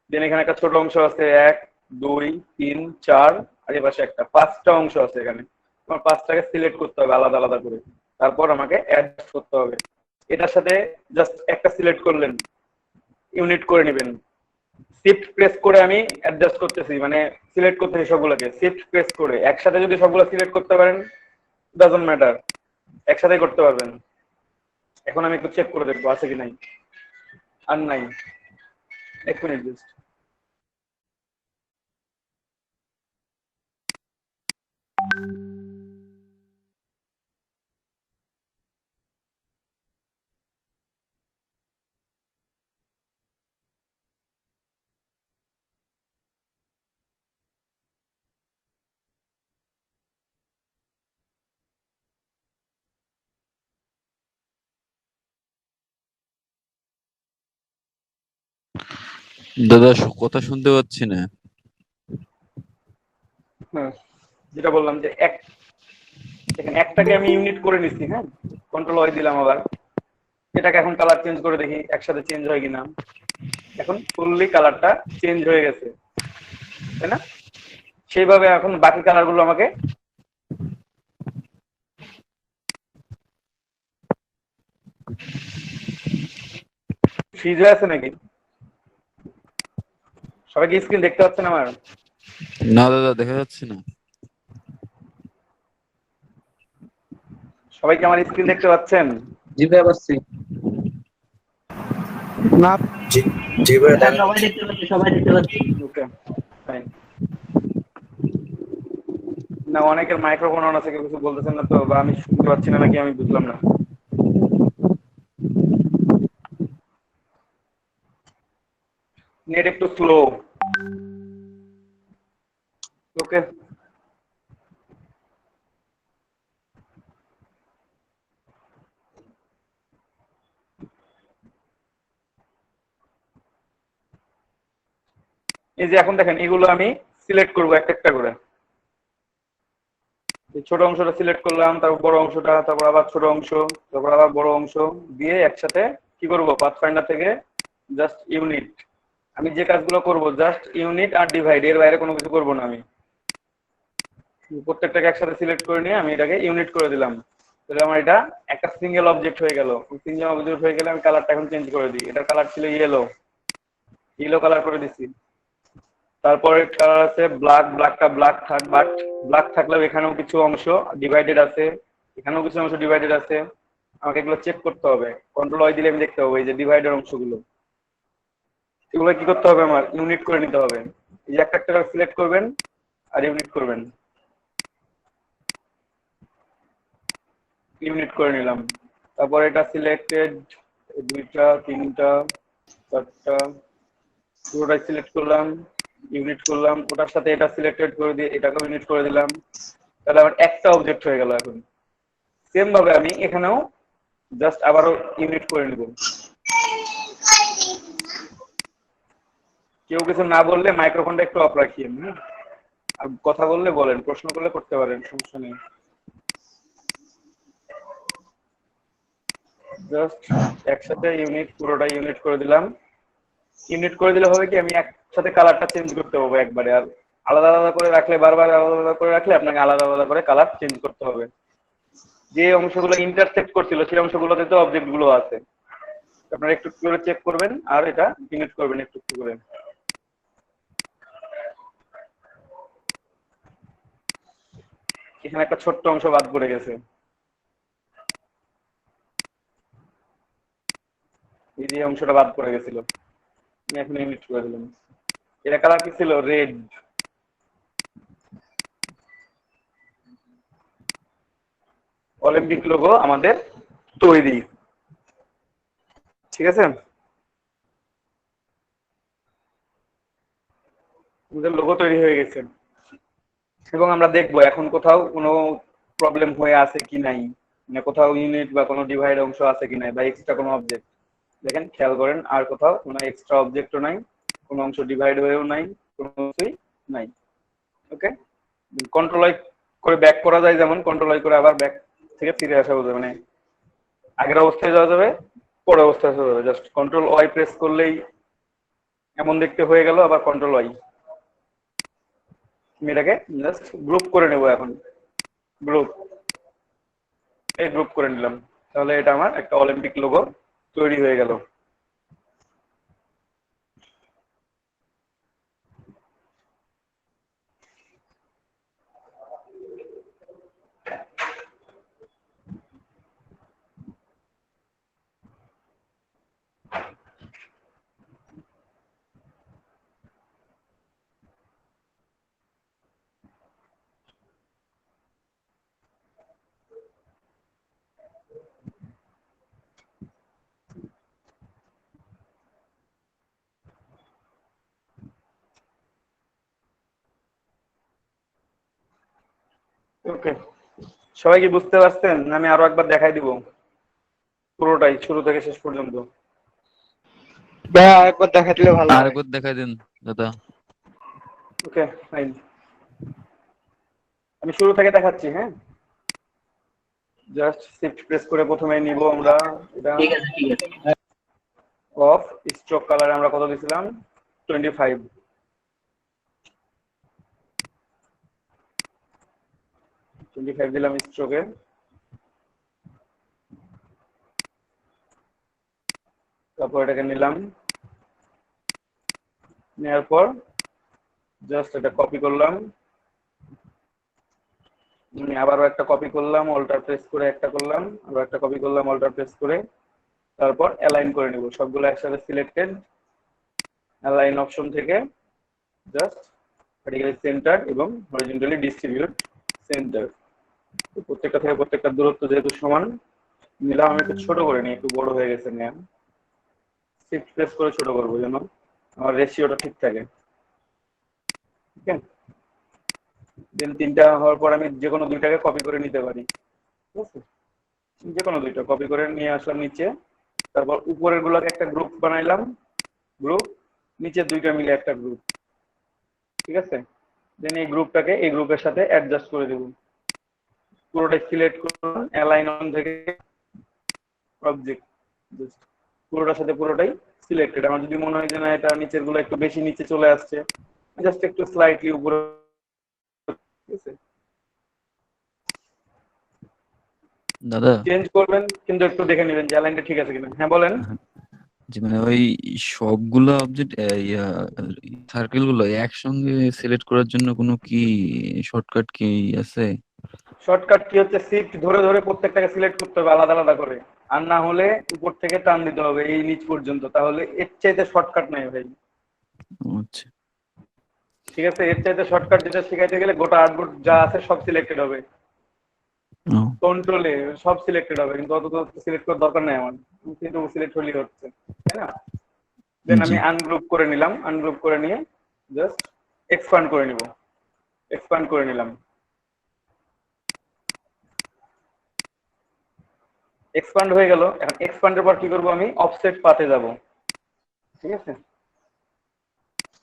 Speaker 1: দেন এখানে একটা ছোট অংশ আছে, 1 2 3 4, আর এই পাশে একটা, 5টা অংশ আছে এখানে। আমার 5টাকে সিলেক্ট করতে হবে আলাদা আলাদা করে, তারপর আমাকে অ্যাড করতে হবে। এটার সাথে জাস্ট একটা সিলেক্ট করলেন, ইউনিট করে নেবেন। শিফট প্রেস করে আমি অ্যাডজাস্ট করতেছি, মানে সিলেক্ট করতেছি সবগুলোকে। শিফট প্রেস করে একসাথে যদি সবগুলো সিলেক্ট করতে পারেন, ডাজন্ট ম্যাটার, একসাথে করতে পারবেন। এখন আমি একটু চেক করে দেখবো আছে কি নাই। আর নাই, এক মিনিট জাস্ট।
Speaker 6: দাদা কথা শুনতে পাচ্ছি না।
Speaker 1: হ্যাঁ, যেটা বললাম যে দেখেন একটাকে আমি ইউনিট করে নিচ্ছি। হ্যাঁ, কন্ট্রোল ওয়াই দিলাম আবার, এটাকে এখন কালার চেঞ্জ করে দেখি একসাথে চেঞ্জ হয় কিনা। এখন ফুললি কালারটা চেঞ্জ হয়ে গেছে, তাই না? সেইভাবে এখন বাকি কালার গুলো আমাকে ফ্রিজ হয়ে আছে নাকি? সবাই কি স্ক্রিন দেখতে পাচ্ছেন আমার?
Speaker 6: না দাদা, দেখা যাচ্ছে না।
Speaker 1: সবাই কি আমার স্ক্রিন দেখতে পাচ্ছেন?
Speaker 4: জি ভাই পাচ্ছি।
Speaker 2: না,
Speaker 3: জি জি ভাই,
Speaker 4: হ্যাঁ
Speaker 3: দেখা
Speaker 4: সবাই
Speaker 3: যাচ্ছে।
Speaker 4: দেখতে পাচ্ছি, সবাই দেখতে পাচ্ছি।
Speaker 1: ওকে, ফাইন। না, অনেকের মাইক্রোফোন অন আছে, কেউ কিছু বলতেছেন না তো, বা আমি শুনতে পাচ্ছি না নাকি আমি বুঝলাম না। নেট একটু স্লো। ওকে, এই যে এখন দেখেন এগুলো আমি সিলেক্ট করবো একটা একটা করে। এই ছোট অংশটা সিলেক্ট করলাম, তারপর বড় অংশটা, তারপর আবার ছোট অংশ, তারপর আবার বড় অংশ দিয়ে একসাথে কি করব, পাথফাইন্ডার থেকে জাস্ট ইউনিট। আমি যে কাজগুলো করব জাস্ট ইউনিট আর ডিভাইড, এর বাইরে কোনো কিছু করব না। আমি প্রত্যেকটাকে একসাথে সিলেক্ট করে নিয়ে আমি এটাকে ইউনিট করে দিলাম। তাহলে আমার এটা একটা সিঙ্গেল অবজেক্ট হয়ে গেল। সিঙ্গেল অবজেক্ট হয়ে গেলে আমি কালারটা এখন চেঞ্জ করে দিই। এটার কালার ছিল ইয়েলো, ইয়েলো কালার করে দিচ্ছি। তারপরে কালার আছে ব্ল্যাক, ব্ল্যাকটা ব্ল্যাক থাক, বাট ব্ল্যাক থাকলেও এখানেও কিছু অংশ ডিভাইডেড আছে, এখানেও কিছু অংশ ডিভাইডেড আছে। আমাকে এগুলো চেক করতে হবে। কন্ট্রোল ওয়াই দিলে আমি দেখতে পাবো এই যে ডিভাইডেড অংশগুলো। এগুলো কি করতে হবে, আমার ইউনিট করে নিতে হবে। এই যে একটা একটা সিলেক্ট করবেন আর ইউনিট করবেন। ইউনিট করে নিলাম। তারপর এটা সিলেক্টেড, দুইটা, তিনটা, চারটা, পুরোটাই সিলেক্ট করলাম, ইউনিট করলাম। ওটার সাথে এটা সিলেক্টেড করে দিয়ে এটাকেও ইউনিট করে দিলাম। তাহলে আমার একটা অবজেক্ট হয়ে গেল। এখন সেম ভাবে আমি এখানেও জাস্ট আবারও ইউনিট করে নিব। কেউ কিছু না বললে মাইক্রোফোনটা একটু অফ রাখিয়েন, হ্যাঁ? আর কথা বললে বলেন, প্রশ্ন করলে করতে পারেন, সমস্যা নেই। জাস্ট একসাথে ইউনিট, পুরোটা ইউনিট করে দিলাম। ইউনিট করে দিলে হবে কি, আমি একসাথে কালারটা চেঞ্জ করতে পারবো একবারে। আর আলাদা আলাদা করে রাখলে, বারবার আলাদা আলাদা করে রাখলে আপনাকে আলাদা আলাদা করে কালার চেঞ্জ করতে হবে। যে অংশগুলো ইন্টারসেক্ট করছিল সেই অংশগুলোতে তো অবজেক্ট গুলো আছে, আপনারা একটু করে চেক করবেন আর এটা ইউনিট করবেন একটু একটু করে। এখানে একটা ছোট্ট অংশ বাদ পড়ে গেছে, এই যে অংশটা বাদ পড়ে গেছিল, আমি এখন ইউনিট করে দিলাম। এটা কালার কি ছিল, রেড। অলিম্পিক লোগো আমাদের তৈরি, ঠিক আছে? আমাদের লোগো তৈরি হয়ে গেছে। এবং আমরা দেখবো এখন কোথাও কোনো প্রবলেম হয়ে আছে কি নাই, মানে কোথাও ইউনিট বা কোনো ডিভাইড অংশ আছে কি নাই, বা এক্সট্রা কোনো অবজেক্ট। দেখেন, খেয়াল করেন, আর কোথাও কোনো এক্সট্রা অবজেক্টও নাই, কোনো অংশ ডিভাইড হয়েও নাই, কোনো কিছুই নাই। ওকে, কন্ট্রোল আই করে ব্যাক করা যায়, যেমন কন্ট্রোল আই করে আবার ব্যাক থেকে ফিরে আসা যাবে, মানে আগের অবস্থায় যাওয়া যাবে, পরের অবস্থায় আসা যাবে। জাস্ট কন্ট্রোল ওয়াই প্রেস করলেই এমন দেখতে হয়ে গেল। আবার কন্ট্রোল ওয়াই, আমি এটাকে জাস্ট গ্রুপ করে নেব। এখন গ্রুপ, এই গ্রুপ করে নিলাম। তাহলে এটা আমার একটা অলিম্পিক লোগো তৈরি হয়ে গেল। ওকে, সবাই কি বুঝতে পারছেন? আমি আরো একবার দেখাই দিব পুরোটাই, শুরু থেকে শেষ পর্যন্ত।
Speaker 2: ভাইয়া আরেকবার দেখা দিলে ভালো হয়।
Speaker 6: আরেকবার দেখাই দেন দাদা।
Speaker 1: ওকে, ফাইন, আমি শুরু থেকে দেখাচ্ছি। হ্যাঁ, জাস্ট শিফট প্রেস করে প্রথমে নিব আমরা এটা
Speaker 4: ঠিক আছে ঠিক আছে।
Speaker 1: অফ স্ট্রোক কালার আমরা কত দিছিলাম 25 দিলাম স্ট্রোকে। তারপর এটাকে নিলাম, নেওয়ার পর জাস্ট এটা কপি করলাম, আবারও একটা কপি করলাম, অল্টার প্রেস করে একটা করলাম, আবার একটা কপি করলাম, অল্টার প্রেস করে, তারপর অ্যালাইন করে নেব সবগুলো একসাথে সিলেক্টেড। অ্যালাইন অপশন থেকে জাস্ট ভার্টিক্যালি সেন্টার এবং হরিজন্টালি ডিস্ট্রিবিউট সেন্টার। প্রত্যেকটা থেকে প্রত্যেকটা দূরত্ব যেহেতু সমান নিলাম, আমি একটু ছোট করে নিই, একটু বড় হয়ে গেছে নেন। শিফট প্রেস করে ছোট করবো যেন আমার রেশিওটা ঠিক থাকে। ঠিক আছে, দেন তিনটা হওয়ার পর আমি যে কোনো দুইটাকে কপি করে নিতে পারি। ঠিক আছে, যে কোনো দুইটা কপি করে নিয়ে আসলাম নিচে, তারপর উপরের গুলোকে একটা গ্রুপ বানাইলাম, গ্রুপ, নিচে দুইটা মিলে একটা গ্রুপ। ঠিক আছে, দেন এই গ্রুপটাকে এই গ্রুপের সাথে অ্যাডজাস্ট করে দেব। পুরোটাই সিলেক্ট করুন, অ্যালাইন অন থেকে অবজেক্ট, পুরোটার সাথে পুরোটাই সিলেক্টেড। আমার যদি মনে হয় যে না এটা নিচের গুলো একটু বেশি নিচে চলে আসছে, জাস্ট একটু স্লাইটলি উপরে, ঠিক আছে,
Speaker 6: দাদা,
Speaker 1: চেঞ্জ করবেন, কিন্তু একটু দেখে নেবেন যে অ্যালাইনটা ঠিক আছে কিনা। হ্যাঁ বলেন।
Speaker 6: যে মানে ওই সবগুলো অবজেক্ট সার্কেল গুলো একসঙ্গে সিলেক্ট করার জন্য কোনো কি শর্টকাট কি আছে?
Speaker 1: শর্টকাট কি হচ্ছে, শিফট ধরে ধরে প্রত্যেকটাকে সিলেক্ট করতে হবে আলাদা আলাদা করে, আর না হলে উপর থেকে টান দিতে হবে এই নিচ পর্যন্ত, তাহলে এর চাইতে শর্টকাট নাই ভাই।
Speaker 6: আচ্ছা।
Speaker 1: ঠিক আছে, এর চাইতে শর্টকাট যেটা শিখাইতে গেলে গোটা আউটপুট যা আছে সব সিলেক্টেড হবে,
Speaker 6: ও,
Speaker 1: কন্ট্রোলে সব সিলেক্টেড হবে, কিন্তু অত তো সিলেক্ট করার দরকার নেই আমার, কিন্তু সিলেক্ট হলেই হচ্ছে, তাই না? দেন
Speaker 6: জি।
Speaker 1: আমি আনগ্রুপ করে নিলাম, আনগ্রুপ করে নিয়ে জাস্ট এক্সপান্ড করে নিব, এক্সপান্ড করে নিলাম। এক্সপান্ড হয়ে গেল। এখন এক্সপান্ডের পর কি করব, আমি অফসেট পাতে যাব। ঠিক আছে,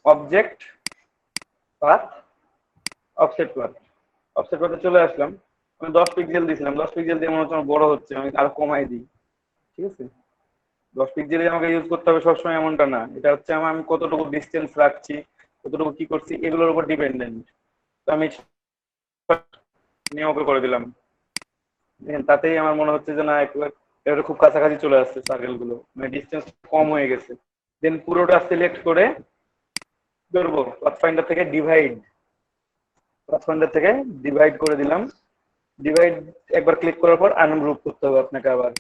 Speaker 1: object path, offset path, offset পাথে চলে আসলাম। আমি 10 পিক্সেল দিয়েছিলাম, 10 পিক্সেল দিয়ে মনে হচ্ছে আমার বড় হচ্ছে, আমি আরো কমাই দিই। ঠিক আছে, 10 পিক্সেলই আমাকে ইউজ করতে হবে সবসময় এমনটা না, এটা হচ্ছে আমি কতটুকু ডিস্টেন্স রাখছি, কতটুকু কি করছি এগুলোর উপর ডিপেন্ডেন্ট। তো আমি নিয়োগ করে দিলাম, দেখেন তাতেই আমার মনে হচ্ছে যে না এটা খুব কাছাকাছি চলে আসছে, সার্কেল গুলো মানে ডিস্টেন্স কম হয়ে গেছে। দেন পুরোটা সিলেক্ট করে করবো পাথফাইন্ডার থেকে ডিভাইড, পাথফাইন্ডার থেকে ডিভাইড করে দিলাম। ডিভাইড একবার ক্লিক করার পর আনগ্রুপ করতে হবে আপনাকে, আবার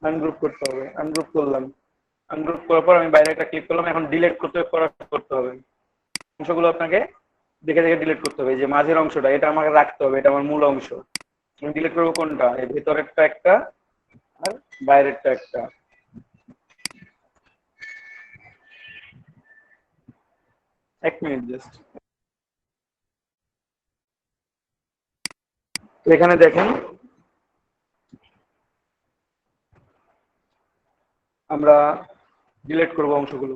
Speaker 1: আনগ্রুপ করতে হবে, আনগ্রুপ করলাম। আনগ্রুপ করার পর আমি বাইরে একটা ক্লিক করলাম, এখন ডিলিট করতে হবে অংশগুলো আপনাকে দেখে দেখে ডিলিট করতে হবে। যে মাঝের অংশটা এটা আমাকে রাখতে হবে, এটা আমার মূল অংশ। আমি ডিলিট করবো কোনটা, এই ভেতরেরটা একটা আর বাইরেরটা একটা। এক মিনিট জাস্ট। তো এখানে দেখেন আমরা ডিলিট করব অংশগুলো।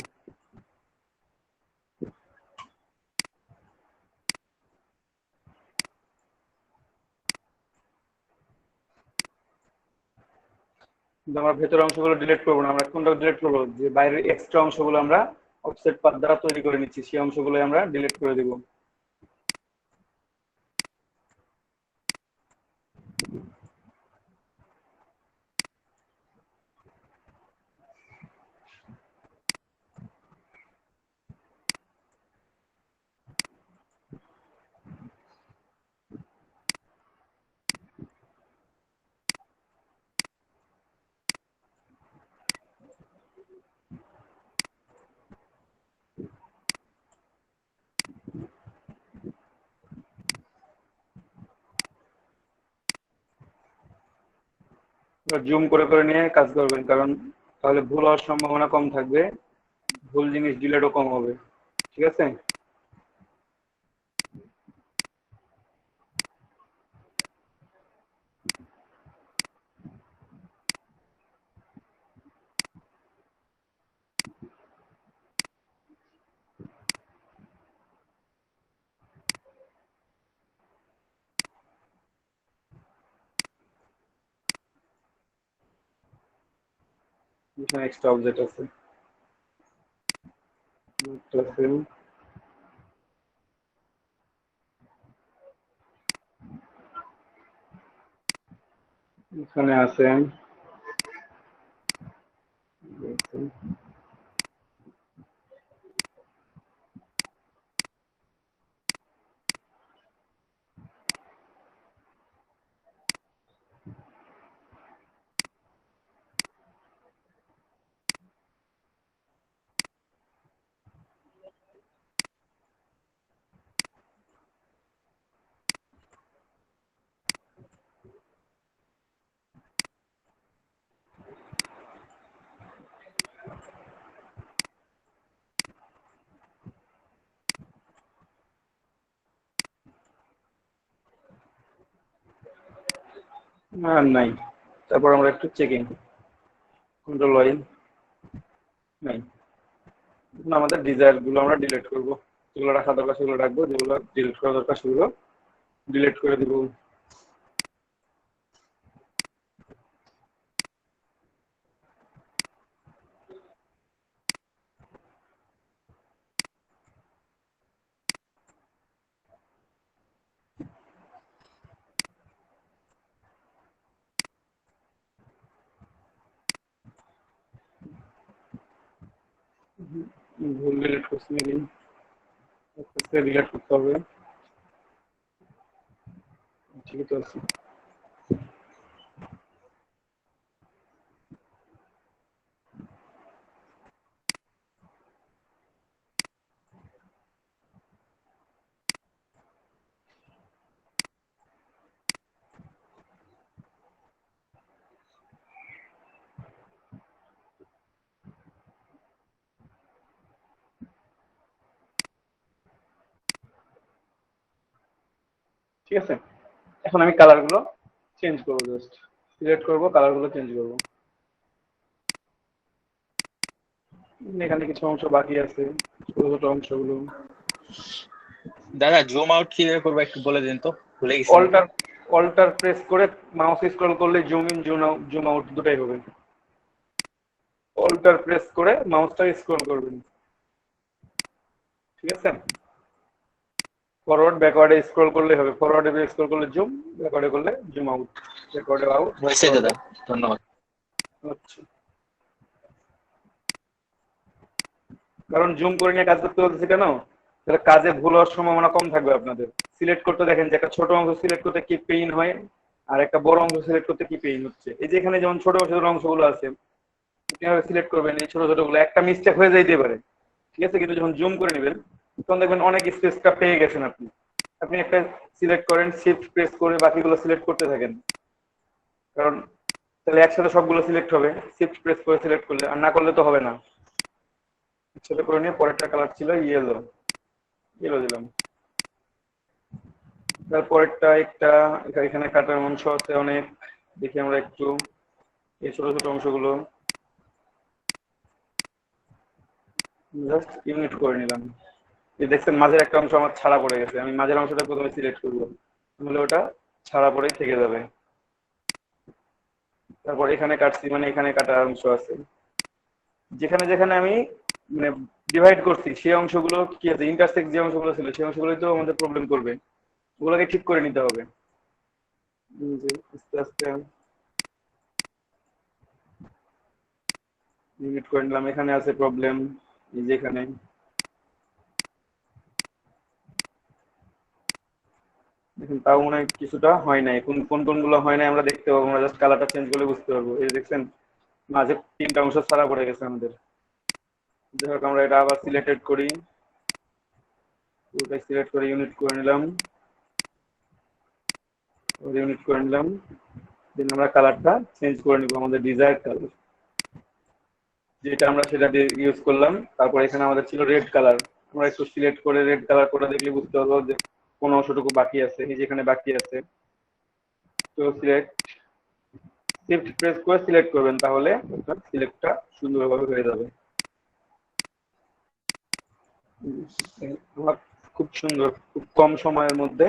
Speaker 1: কিন্তু আমরা ভেতরের অংশগুলো ডিলিট করবো না, আমরা কোনটা ডিলিট করবো, যে বাইরের এক্সট্রা অংশগুলো আমরা অফসেট পাথ দ্বারা তৈরি করে নিচ্ছি, সেই অংশগুলো আমরা ডিলিট করে দিব। জুম করে করে নিয়ে কাজ করবেন, কারণ তাহলে ভুল হওয়ার সম্ভাবনা কম থাকবে, ভুল জিনিস ডিলিটও কম হবে। ঠিক আছে, এখানে এক্সট্রা অবজেক্ট আছে, এখানে আছে আর নাই। তারপর আমরা একটু চেকিং, কন্ট্রোল ওয়াই, নাই। এখন আমাদের ডিজায়ার গুলো আমরা ডিলিট করব, যেগুলো রাখা দরকার সেগুলো রাখবো, যেগুলো ডিলিট করা দরকার সেগুলো ডিলিট করে দিব। ভুল ডিলিট করছি নাকি, ডিলিট করতে হবে, ঠিকই তো আছে। ঠিক আছে, এখন আমি কালার গুলো চেঞ্জ করবো, জাস্ট সিলেক্ট করবো, কালার গুলো চেঞ্জ করবো। এখানে কিছু অংশ বাকি আছে, ছোট ছোট অংশগুলো।
Speaker 5: দাদা জুম আউট কিভাবে করবো একটু বলে দিন তো, ভুলে গেছি।
Speaker 1: অল্টার প্রেস করে মাউস স্ক্রল করলে জুম ইন জুম আউট দুটাই হবে। অল্টার প্রেস করে মাউসটা স্ক্রল করবেন, ঠিক আছে। ফরওয়ার্ড ব্যাকওয়ার্ডে স্ক্রল করলে হবে, ফরওয়ার্ডে স্ক্রল করলে জুম, ব্যাকওয়ার্ডে করলে জুম আউট, ব্যাকওয়ার্ডে আউট।
Speaker 5: হয়েছে দাদা, ধন্যবাদ।
Speaker 1: আচ্ছা, কারণ জুম করে নিয়ে কাজ করতে বলতেছি কেন, তাহলে কাজে ভুল হওয়ার সম্ভাবনা কম থাকবে আপনাদের। সিলেক্ট করতে দেখেন যে একটা ছোট অংশ সিলেক্ট করতে কি পেইন হয়, আর একটা বড় অংশ সিলেক্ট করতে কি পেইন হচ্ছে। এই যে এখানে যেমন ছোট ছোট অংশগুলো আছে, কিভাবে সিলেক্ট করবেন, এই ছোট ছোট গুলো একটা মিস্টেক হয়ে যাইতে পারে, ঠিক আছে, কিন্তু যখন জুম করে নেবেন তখন দেখবেন অনেক স্পেসটা পেয়ে গেছেন আপনি। আপনি একটা সিলেক্ট করেন, শিফট প্রেস করে বাকিগুলো সিলেক্ট করতে থাকেন, কারণ তাহলে একসাথে সবগুলো সিলেক্ট হবে। শিফট প্রেস করে সিলেক্ট করলে, আর না করলে তো হবে না। ছোট করে নিয়ে পরেরটা কালার ছিল ইয়েলো, ইয়েলো দিলাম। তারপরেরটা একটা এখানে কাটার অংশ আছে অনেক, দেখি আমরা একটু এই ছোট ছোট অংশগুলো জাস্ট ইউনিট করে নিলাম। এই দেখছেন মাঝের একটা অংশ আমার ছাড়া পড়ে গেছে, আমি মাঝের অংশটা প্রথমে সিলেক্ট করবো, তাহলে ওটা ছাড়া পড়েই থেকে যাবে। তারপর এখানে কাটছি, মানে এখানে কাটার অংশ আছে, যেখানে যেখানে আমি মানে ডিভাইড করছি সেই অংশগুলো কি আছে, ইন্টারসেক্ট যে অংশগুলো ছিল সেই অংশগুলোই তো আমাদের প্রবলেম করবে, ওগুলোকে ঠিক করে নিতে হবে। আস্তে আস্তে ইউনিট করে নিলাম। এখানে আছে প্রবলেম, এই যে এখানে দেখুন, তাও মনে হয় কিছুটা হয় নাই। কোন কোন কোনগুলো হয় নাই আমরা দেখতে পাবো, আমরা জাস্ট কালারটা চেঞ্জ করলে বুঝতে পারবো। এই দেখছেন মাঝে তিনটা অংশ ছাড়া পড়ে গেছে আমাদের। যাই হোক, আমরা এটা আবার সিলেক্টেড করি, পুরোটাই সিলেক্ট করে ইউনিট করে নিলাম, ইউনিট করে নিলাম। দেন আমরা কালারটা চেঞ্জ করে নিব, আমাদের ডিজায়ার কালার যেটা আমরা সেটা দিয়ে ইউজ করলাম। তারপর এখানে আমাদের ছিল রেড কালার, আমরা একটু সিলেক্ট করে রেড কালার করে দেখলে বুঝতে পারবো যে কোন অংশটুকু বাকি আছে, এই যেখানে বাকি আছে। তো সিলেক্ট, শিফট প্রেস করে সিলেক্ট করবেন, তাহলে সিলেক্টটা সুন্দরভাবে হয়ে যাবে। খুব সুন্দর, খুব কম সময়ের মধ্যে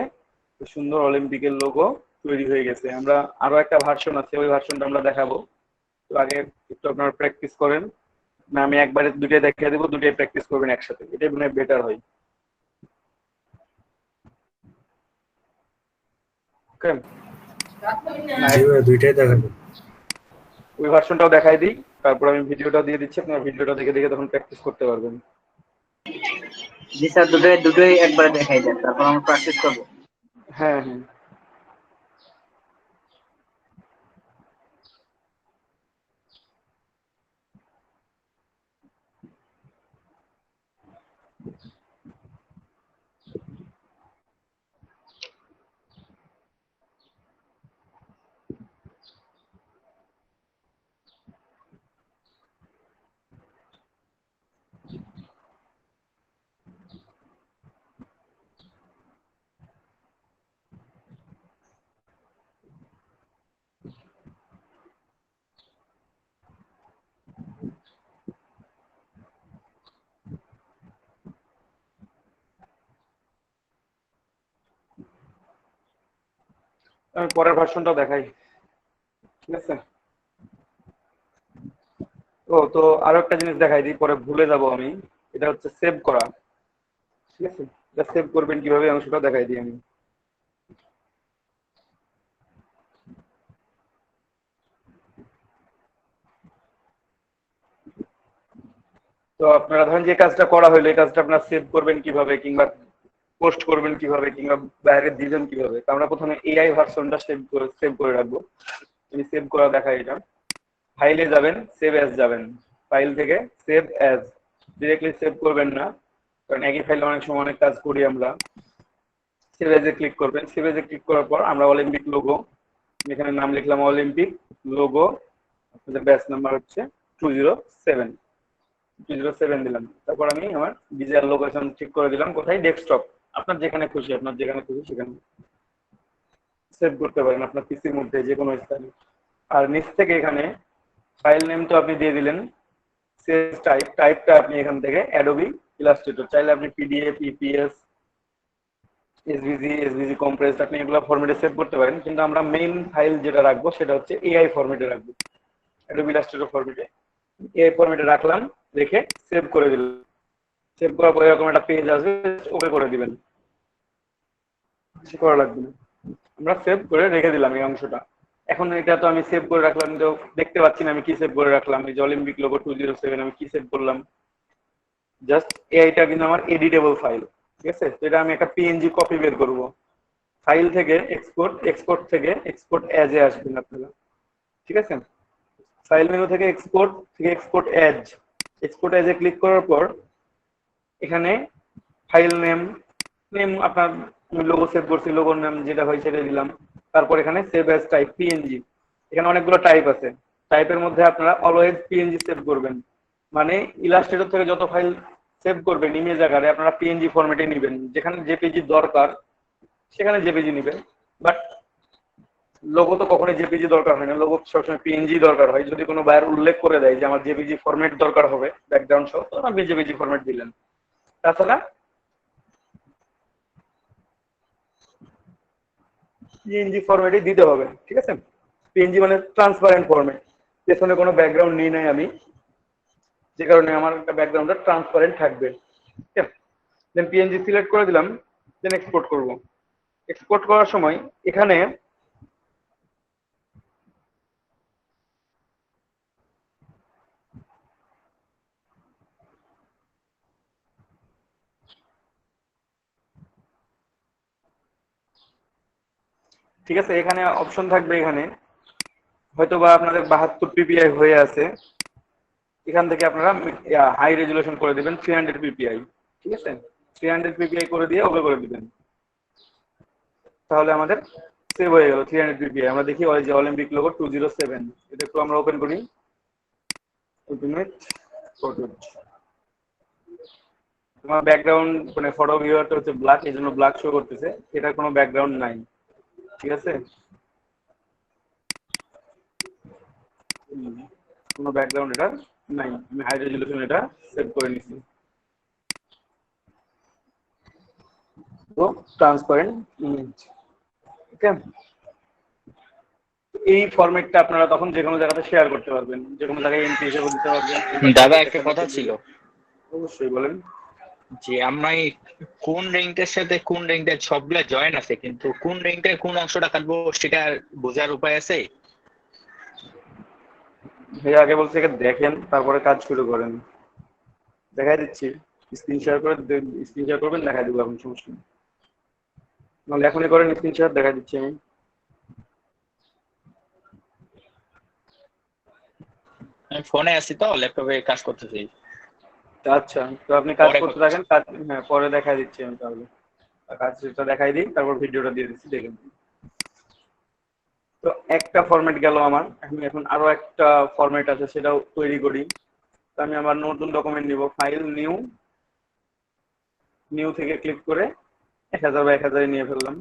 Speaker 1: সুন্দর অলিম্পিকের লোগো তৈরি হয়ে গেছে। আমরা আরো একটা ভার্সন আছে, ওই ভার্সনটা আমরা দেখাবো। তো আগে একটু আপনারা প্র্যাকটিস করেন, না আমি একবারে দুটাই দেখিয়ে দেবো, দুটাই প্র্যাকটিস করবেন একসাথে, এটাই মনে হয় বেটার হয়। ওকে,
Speaker 3: জি ভাই, দুইটাই দেখাবেন।
Speaker 1: ওই ভার্সনটাও দেখাই দিই, তারপর আমি ভিডিওটা দিয়ে দিচ্ছি, আপনারা ভিডিওটা দেখে দেখে তখন প্র্যাকটিস করতে পারবেন।
Speaker 4: জি স্যার, দুটোই দুটোই একবারে দেখাই দেন, তারপর আমরা প্র্যাকটিস করবো।
Speaker 1: হ্যাঁ হ্যাঁ। আমি পরের ভার্সনটাও দেখাই, ঠিক আছে? তো আরো একটা জিনিস দেখাই দিই, পরে ভুলে যাব আমি। এটা হচ্ছে সেভ করা, ঠিক আছে? এটা সেভ করবেন কিভাবে অংশটা দেখাই দিই আমি। তো আপনারা ধরেন যে কাজটা করা হলো, এই কাজটা আপনারা সেভ করবেন কিভাবে, কিংবা পোস্ট করবেন কিভাবে, কিংবা বাইরে দিবেন কিভাবে, তো আমরা প্রথমে এআই ভার্সনটা সেভ করে রাখবো। আমি সেভ করা দেখাই। এটা ফাইলে যাবেন, সেভ অ্যাজ যাবেন, ফাইল থেকে সেভ অ্যাজ, ডিরেক্টলি সেভ করবেন না, কারণ একই ফাইলে অনেক সময় অনেক কাজ করি আমরা। সেভ অ্যাজে ক্লিক করবেন, সেভ অ্যাজে ক্লিক করার পর আমরা অলিম্পিক লোগো, এখানে নাম লিখলাম অলিম্পিক লোগো, আপনাদের ব্যাচ নাম্বার হচ্ছে 207 207 দিলাম। তারপর আমি আমার ডিজিটাল লোকেশন ঠিক করে দিলাম, কোথায়, ডেস্কটপ, আপনার যেখানে খুশি, সেখানে সেভ করতে পারেন, আপনার পিসির মধ্যে যে কোনো স্থানে। আর নিচ থেকে এখানে ফাইল নেম তো আপনি দিয়ে দিলেন, সেভ টাইপটা আপনি এখান থেকে অ্যাডোবি ইলাস্ট্রেটর, চাইলে আপনি পিডিএফ, ইপিএস, এসভিজি কম্প্রেস, আপনি এগুলো ফরম্যাটে সেভ করতে পারেন, কিন্তু আমরা মেইন ফাইল যেটা রাখবো সেটা হচ্ছে এআই ফরম্যাটে রাখবো, অ্যাডোবি ইলাস্ট্রেটর ফরম্যাটে। এআই ফরম্যাটে রাখলাম, রেখে সেভ করে দিলাম। সেভ করার পরে এরকম একটা পেজ আসবে, ওকে করে দিবেন, কিছু করা লাগবে না। আমরা সেভ করে রেখে দিলাম এই অংশটা। এখন এটা তো আমি সেভ করে রাখলাম, কিন্তু দেখতে পাচ্ছি না আমি কি সেভ করে রাখলাম। এই যে অলিম্পিক লোগো 207 আমি কি সেভ করলাম, জাস্ট এইটা কিন্তু আমার এডিটেবল ফাইল, ঠিক আছে? তো এটা আমি একটা পিএনজি কপি বের করব, ফাইল থেকে এক্সপোর্ট থেকে এক্সপোর্ট অ্যাজ এ আসবেন আপনারা, ঠিক আছে? ফাইল মেনু থেকে এক্সপোর্ট অ্যাজ এ ক্লিক করার পর এখানে ফাইল নেম আপনার, আমি লোগো সেভ করছি, লোগোর নাম যেটা হয় সেটা দিলাম। তারপর এখানে সেভ অ্যাজ টাইপ পিএনজি, এখানে অনেকগুলো টাইপ আছে, টাইপের মধ্যে আপনারা অলওয়েজ পিএনজি সেভ করবেন, মানে ইলাস্ট্রেটর থেকে যত ফাইল সেভ করবেন ইমেজ আকারে আপনারা পিএনজি ফরম্যাটে নেবেন, যেখানে জেপিজি দরকার সেখানে জেপিজি নেবেন। বাট লোগো তো কখনোই জেপিজি দরকার হয় না, লোগো সবসময় পিএনজি দরকার হয়। যদি কোনো বায়ার উল্লেখ করে দেয় যে আমার জেপিজি ফরম্যাট দরকার হবে ব্যাকগ্রাউন্ড সহ, তখন আপনি জেপিজি ফরম্যাট দিলেন। তাছাড়া পিএনজি ফরম্যাটই দিতে হবে, ঠিক আছে? পিএনজি মানে ট্রান্সপারেন্ট ফরম্যাট, পেছনে কোনো ব্যাকগ্রাউন্ড নিই নাই আমি, যে কারণে আমার একটা ব্যাকগ্রাউন্ডটা ট্রান্সপারেন্ট থাকবে। ঠিক আছে, দেন পিএনজি সিলেক্ট করে দিলাম, দেন এক্সপোর্ট করব। এক্সপোর্ট করার সময় এখানে ঠিক আছে, এখানে অপশন থাকবে, এখানে হয়তো বা আপনাদের 72 পিপিআই হয়ে আছে, এখান থেকে আপনারা হাই রেজুলেশন করে দিবেন 300 পিপিআই, ঠিক আছে? 300 পিপিআই করে দিয়ে ওকে করে দিবেন, তাহলে আমাদের সেভ হয়ে গেল 300 পিপিআই। আমরা দেখি ওই যে অলিম্পিক লোগো 207, এটা একটু আমরা ওপেন করি, আলটিমেট ফটো। তোমার ব্যাকগ্রাউন্ড মানে ফটো ভিউয়ারটা হচ্ছে ব্ল্যাক, এই জন্য ব্ল্যাক শো করতেছে, এটা কোনো ব্যাকগ্রাউন্ড নাই, ঠিক আছে? কোনো ব্যাকগ্রাউন্ড এটা নাই, আমি হাই রেজুলেশন এটা সেভ করে নিছি। তো ট্রান্সপারেন্ট ইমেজ, ওকে? এই ফরম্যাটটা আপনারা তখন যে কোনো জায়গাতে শেয়ার করতে পারবেন, যে কোনো জায়গায় এমপি হিসেবে দিতে পারবেন।
Speaker 5: দাদা একটা কথা ছিল
Speaker 1: অবশ্যই বলেন।
Speaker 5: যে আমরা এই কোন র্যাঙ্কের সাথে কোন র্যাঙ্কের সবগুলা জয়েন আছে, কিন্তু কোন র্যাঙ্কের কোন অংশটা কাটবো সেটা বোঝার উপায় আছে?
Speaker 1: ভাই আগে বলছে দেখেন, তারপরে কাজ শুরু করেন। দেখাই দিচ্ছি, স্ক্রিন শেয়ার করবেন, দেখাই দেবো এখন, সমস্যা নেই। নাহলে এখনই করেন স্ক্রিন শেয়ার, দেখাই দিচ্ছি আমি।
Speaker 5: আমি ফোনে আছি তো, ল্যাপটপে কাজ করতেছি।
Speaker 1: আচ্ছা, তো আপনি কাজ
Speaker 5: পরে
Speaker 1: করতে
Speaker 5: করছি।
Speaker 1: থাকেন, কাজ হ্যাঁ পরে দেখাই দিচ্ছি আমি তাহলে। কাজটা দেখাই দিই, তারপর ভিডিওটা দিয়ে দিচ্ছি, দেখেন। তো একটা ফরম্যাট গেল আমার, এখন আরো একটা ফরম্যাট আছে, সেটাও তৈরি করি। তো আমি আমার নতুন ডকুমেন্ট নিব, ফাইল নিউ থেকে ক্লিক করে 1000 বা 1000 নিয়ে ফেললাম।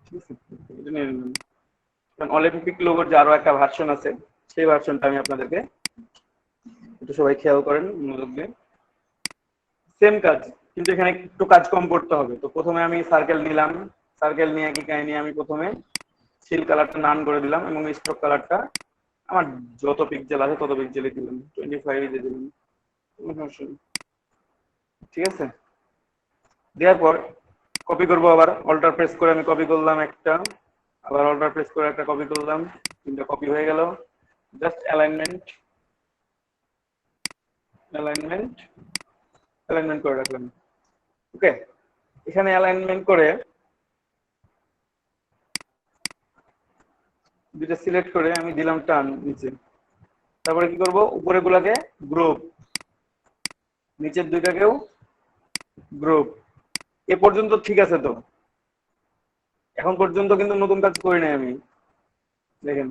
Speaker 1: ঠিক আছে, এটা নিয়ে নিলাম। কারণ অলিম্পিক লোগোর যে আরো একটা ভার্সন আছে, সেই ভার্সনটা আমি আপনাদেরকে একটু সবাই খেয়াল করেন, মনোযোগ দিয়ে। সেম কাজ, কিন্তু এখানে একটু কাজ কম করতে হবে। তো প্রথমে আমি সার্কেল নিলাম, সার্কেল নিয়ে কি কাহিনী, আমি প্রথমে সিল কালারটা নান করে দিলাম এবং স্ট্রোক কালারটা আমার যত পিক্সেল আছে তত পিক্সেলে দিলাম, 25 দিয়ে দিলাম। ঠিক আছে, দেওয়ার পর কপি করব, আবার অল্টার প্রেস করে আমি কপি করলাম একটা, আবার অল্টার প্রেস করে একটা কপি করলাম, তিনটা কপি হয়ে গেল। জাস্ট অ্যালাইনমেন্ট করে রাখলাম। ওকে, এখানে অ্যালাইনমেন্ট করে দুটো সিলেক্ট করে আমি দিলাম টান নিচে। তারপরে কি করব, উপরে গুলাকে গ্রুপ, নিচের দুইটাকেও গ্রুপ। এ পর্যন্ত ঠিক আছে তো? এখন পর্যন্ত কিন্তু নতুন কাজ করি নাই আমি, দেখেন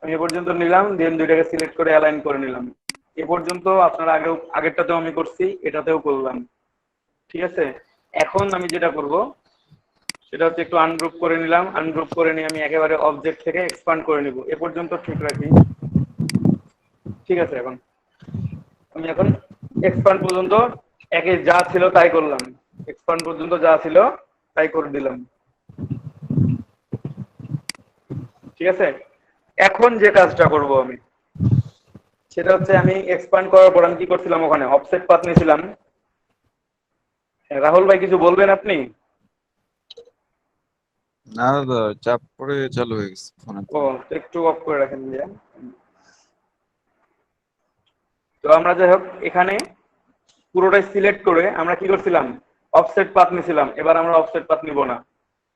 Speaker 1: আমি এ পর্যন্ত নিলাম, দেন দুইটাকে সিলেক্ট করে অ্যালাইন করে নিলাম। এ পর্যন্ত আপনারা আগেরটাতেও আমি করছি, এটাতেও করলাম। ঠিক আছে, এখন আমি যেটা করব সেটা হচ্ছে একটু আনগ্রুপ করে নিলাম, আনগ্রুপ করে নিয়ে আমি একেবারে অবজেক্ট থেকে এক্সপান্ড করে নিব। এ পর্যন্ত ঠিক রাখি, ঠিক আছে। আমি এখন এক্সপান্ড পর্যন্ত একে যা ছিল তাই করলাম, এক্সপান্ড পর্যন্ত যা ছিল তাই করে দিলাম। ঠিক আছে, এখন যে কাজটা করব আমি, সেটা হচ্ছে আমি এক্সপান্ড করার পর আমি কি করছিলাম, ওখানে অফসেট পাথ নিয়েছিলাম। রাহুল ভাই কিছু বলবেন আপনি?
Speaker 6: না দাদা, চাপ পড়ে চালু হয়ে গেছে ফোনে।
Speaker 1: ও, একটু অফ করে রাখেন ভাইয়া। তো আমরা যাই হোক, এখানে পুরোটাই সিলেক্ট করে আমরা কি করছিলাম, অফসেট পাথ নিয়েছিলাম। এবার আমরা অফসেট পাথ নিব না,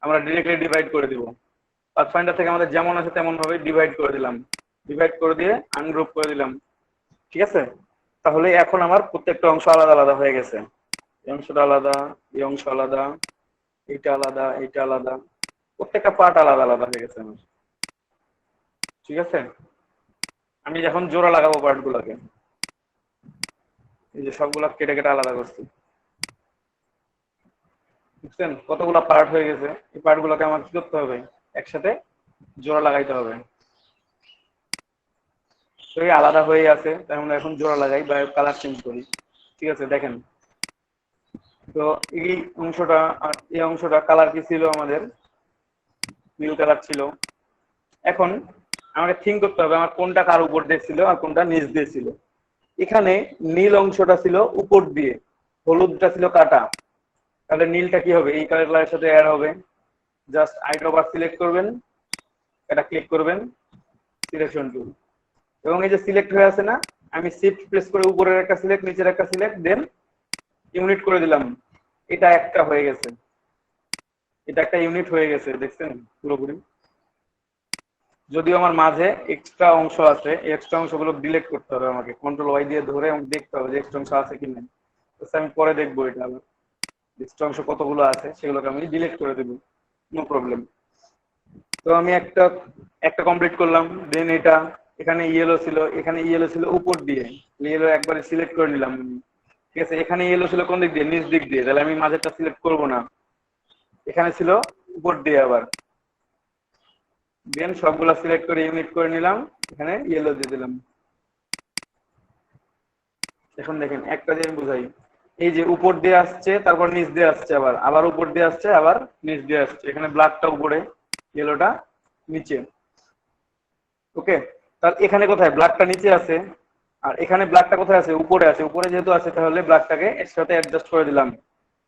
Speaker 1: আমরা ডিরেক্টলি ডিভাইড করে দিব। পাথফাইন্ডার থেকে আমাদের যেমন আছে তেমন ভাবে ডিভাইড করে দিলাম, ডিভাইড করে দিয়ে আনগ্রুপ করে দিলাম। ঠিক আছে, তাহলে এখন আমার প্রত্যেকটা অংশ আলাদা আলাদা হয়ে গেছে। এই অংশটা আলাদা, এই অংশ আলাদা, এইটা আলাদা, এইটা আলাদা, প্রত্যেকটা পার্ট আলাদা আলাদা হয়ে গেছে আমার। ঠিক আছে, আমি যখন জোড়া লাগাবো পার্ট গুলাকে, এই যে সবগুলা কেটে কেটে আলাদা করছি, বুঝছেন কতগুলা পার্ট হয়ে গেছে। এই পার্ট গুলাকে আমার কি করতে হবে, একসাথে জোড়া লাগাইতে হবে। তো এই আলাদা হয়ে আছে, তাই আমরা এখন জোড়া লাগাই বা কালার চেঞ্জ করি। ঠিক আছে, দেখেন তো এই অংশটা আর এই অংশটা কালার কি ছিল, আমাদের নীল কালার ছিল। এখন আমাকে থিঙ্ক করতে হবে আমার কোনটা কার উপর দিয়ে ছিল আর কোনটা নিচ দিয়ে ছিল। এখানে নীল অংশটা ছিল উপর দিয়ে, হলুদটা ছিল কাটা, তাহলে নীলটা কি হবে, এই কালারের সাথে অ্যাড হবে। জাস্ট আইড্রপার সিলেক্ট করবেন, এটা ক্লিক করবেন, সিলেকশন টুল, এবং এই যে সিলেক্ট হয়ে আছে না, আমি শিফট প্রেস করে উপরের একটা সিলেক্ট, নিচের একটা সিলেক্ট, দেন ইউনিট করে দিলাম। এটা একটা হয়ে গেছে, এটা একটা ইউনিট হয়ে গেছে, দেখছেন পুরোপুরি। যদিও আমার মাঝে এক্সট্রা অংশ আছে, এই এক্সট্রা অংশগুলো ডিলিট করতে হবে আমাকে, কন্ট্রোল ওয়াই দিয়ে ধরে আমাকে দেখতে হবে যে এক্সট্রা অংশ আছে কিনা। আমি পরে দেখবো এটা আবার এক্সট্রা অংশ কতগুলো আছে, সেগুলোকে আমি ডিলিট করে দেবো, নো প্রবলেম। তো আমি একটা কমপ্লিট করলাম, দেন এটা এখানে ইয়েলো ছিল, এখানে ইয়েলো ছিল উপর দিয়ে, ইয়েলো একবারে সিলেক্ট করে নিলাম। ঠিক আছে, এখানে ইয়েলো ছিল কোন দিক দিয়ে, নিচ দিক দিয়ে, তাহলে আমি মাঝেরটা সিলেক্ট করব না, এখানে ছিল উপর দিয়ে আবার। দেন সবগুলা সিলেক্ট করে ইউনিট করে নিলাম, এখানে ইয়েলো দিয়ে দিলাম। এখন দেখেন একটা দিয়ে বুঝাই, এই যে উপর দিয়ে আসছে, তারপর নিচ দিয়ে আসছে, আবার উপর দিয়ে আসছে, আবার নিচ দিয়ে আসছে। এখানে ব্ল্যাকটা উপরে, ইয়েলোটা নিচে। ওকে, তাহলে এখানে কোথায় ব্ল্যাকটা নিচে আছে আর এখানে ব্ল্যাকটা কোথায় আছে, উপরে আছে। উপরে যেহেতু আছে তাহলে ব্ল্যাকটাকে এর সাথে অ্যাডজাস্ট করে দিলাম,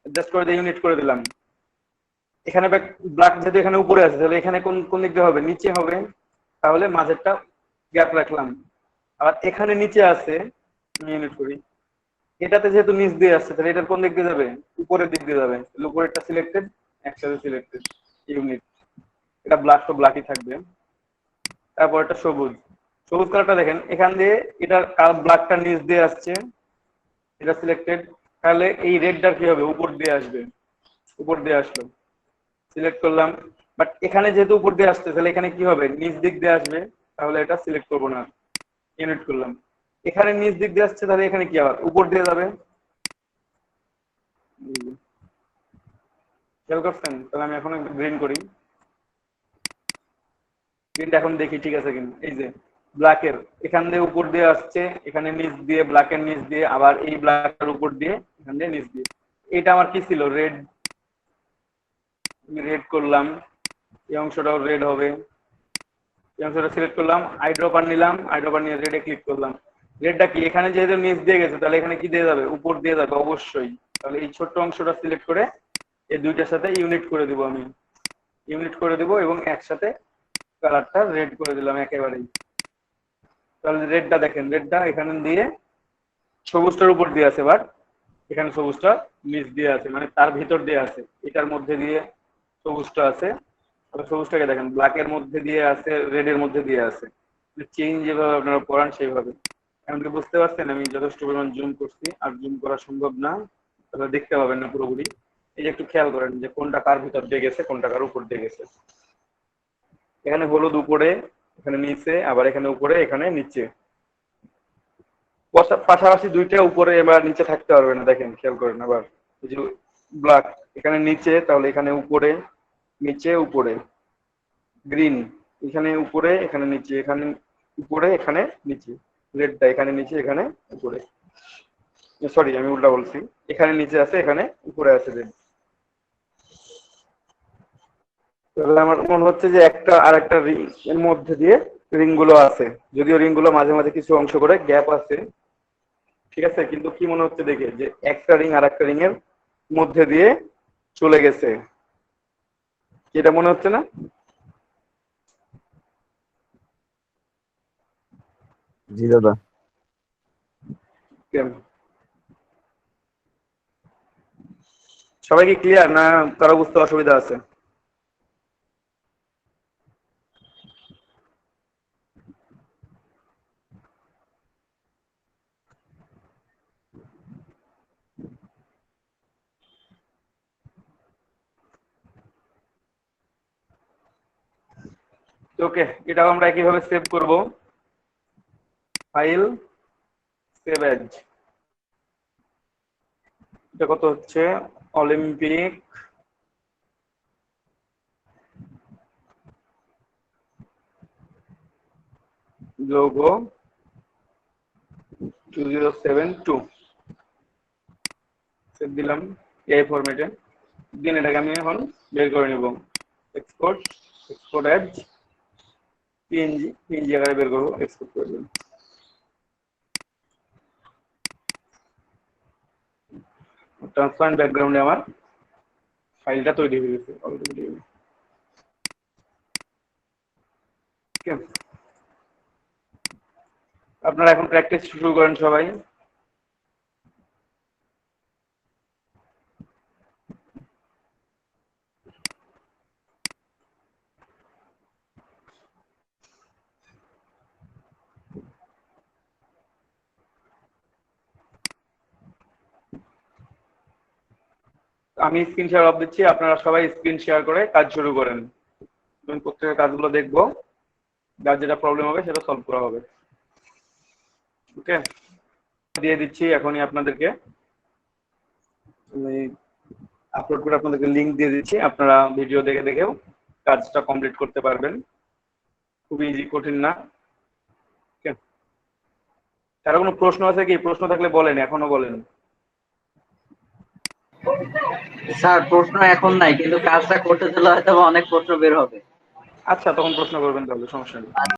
Speaker 1: অ্যাডজাস্ট করে দিয়ে ইউনিট করে দিলাম। এখানে ব্ল্যাক যেহেতু এখানে উপরে আছে তাহলে এখানে কোন কোন দিক দিয়ে হবে, নিচে হবে, তাহলে মাঝেরটা গ্যাপ রাখলাম। আর এখানে নিচে আছে, ইউনিট করি, এটাতে যেহেতু নিচ দিয়ে আসছে তাহলে এটার কোন দিক দিয়ে যাবে, উপরের দিক দিয়ে যাবে। তাহলে উপরেরটা সিলেক্টেড, একসাথে সিলেক্টেড, ইউনিট। এটা ব্ল্যাক তো ব্ল্যাকই থাকবে। তারপর একটা সবুজ, সবুজ কালারটা দেখেন এখান দিয়ে এটার ব্ল্যাকটা নিচ দিয়ে আসছে, এটা সিলেক্টেড। তাহলে এই রেডটার কি হবে, উপর দিয়ে আসবে, উপর দিয়ে আসলো, সিলেক্ট করলাম। বাট এখানে যেহেতু উপর দিয়ে আসছে তাহলে এখানে কি হবে, নিচ দিক দিয়ে আসবে, তাহলে এটা সিলেক্ট করবো না, ইউনিট করলাম। এখানে নিচ দিক দিয়ে আসছে তাহলে এখানে কি আবার উপর দিয়ে যাবে, খেয়াল করছেন? তাহলে আমি এখন একটু গ্রিন করি, গ্রিনটা এখন দেখি ঠিক আছে কিনা। এই যে ব্ল্যাকের এখান দিয়ে উপর দিয়ে আসছে, এখানে নিচ দিয়ে, ব্ল্যাকের নিচ দিয়ে, আবার এই ব্ল্যাকের উপর দিয়ে, এখান দিয়ে নিচ দিয়ে। এটা আমার কি ছিল, রেড, রেড করলাম, এই অংশটাও রেড হবে, এই অংশটা সিলেক্ট করলাম, আইড্রপার নিলাম, আইড্রপার নিয়ে রেডে ক্লিক করলাম। রেডটা কি এখানে যেহেতু নিচ দিয়ে গেছে তাহলে এখানে কি দিয়ে যাবে, উপর দিয়ে যাবে অবশ্যই। তাহলে এই ছোট্ট অংশটা সিলেক্ট করে এই দুইটার সাথে ইউনিট করে দিব, আমি ইউনিট করে দিব এবং একসাথে কালারটা রেড করে দিলাম একেবারেই। তাহলে রেডটা দেখেন, রেডটা এখানে দিয়ে সবুজটার উপর দিয়ে আছে, বাট এখানে সবুজটা নিচ দিয়ে আছে, মানে তার ভিতর দিয়ে আছে, এটার মধ্যে দিয়ে সবুজটা আছে। সবুজটাকে দেখেন ব্ল্যাকের মধ্যে দিয়ে আছে, রেডের মধ্যে দিয়ে আছে। চেঞ্জ যেভাবে আপনারা পড়ান সেইভাবে। এমনকি বুঝতে পারছেন আমি যথেষ্ট পরিমাণ জুম করছি, আর জুম করা সম্ভব না, তাহলে দেখতে পাবেন না পুরোপুরি। এই যে একটু খেয়াল করেন যে কোনটা কার ভিতর দিয়ে গেছে, কোনটা কার উপর দিয়ে গেছে। এখানে হলুদ উপরে, এখানে নিচে, আবার এখানে উপরে, এখানে নিচে, পাশাপাশি দুইটা উপরে এবার নিচে থাকতে পারবে না। দেখেন খেয়াল করেন, আবার এই যে ব্ল্যাক এখানে নিচে, তাহলে এখানে উপরে, নিচে, উপরে। গ্রিন এখানে উপরে, এখানে নিচে, এখানে উপরে, এখানে নিচে। রেডটা এখানে নিচে, এখানে উপরে, সরি আমি উল্টা বলছি, এখানে নিচে আছে, এখানে উপরে আছে রেড। তাহলে আমার মনে হচ্ছে যে একটা আর একটা রিং এর মধ্যে দিয়ে রিং গুলো আছে, যদিও রিং গুলো মাঝে মাঝে কিছু অংশ করে গ্যাপ আছে, ঠিক আছে, কিন্তু কি মনে হচ্ছে দেখে যে একটা রিং আর একটা রিং এর মধ্যে দিয়ে চলে গেছে, এটা মনে হচ্ছে না?
Speaker 2: জি দাদা।
Speaker 1: সবাই কি ক্লিয়ার না কারো বুঝতে অসুবিধা আছে? ওকে, এটাও আমরা কিভাবে সেভ করব, ফাইল, সেভ এজ। এটা কত হচ্ছে, অলিম্পিক লোগো 2072 সেভ দিলাম এই ফরম্যাটে। দিন এটাকে আমি এখন বের করে নেব, export, export as PNG, PNG আকারে বের করবো, এক্সপোর্ট করে দেব। ট্রান্সপারেন্ট ব্যাকগ্রাউন্ডে আমার ফাইলটা তৈরি হয়ে গেছে অলরেডি। আপনারা এখন প্র্যাকটিস শুরু করেন সবাই। আমি স্ক্রিন শেয়ার অফ দিচ্ছি, আপনারা সবাই স্ক্রিন শেয়ার করে কাজ শুরু করেন। প্রত্যেকের কাজগুলো দেখবো, যার যেটা প্রবলেম হবে সেটা সলভ করা হবে। ওকে, দিয়ে দিচ্ছি এখনই আপনাদেরকে, আমি আপলোড করে আপনাদেরকে লিংক দিয়ে দিচ্ছি, আপনারা ভিডিও দেখে দেখেও কাজটা কমপ্লিট করতে পারবেন, খুবই ইজি, কঠিন না। কারো কোনো প্রশ্ন আছে কি? প্রশ্ন থাকলে বলেন, এখনো বলেন।
Speaker 4: স্যার প্রশ্ন এখন নাই, কিন্তু কাজটা করতে চলে হয়তো অনেক প্রশ্ন বের হবে।
Speaker 1: আচ্ছা, তখন প্রশ্ন করবেন, তাহলে সমস্যা নেই।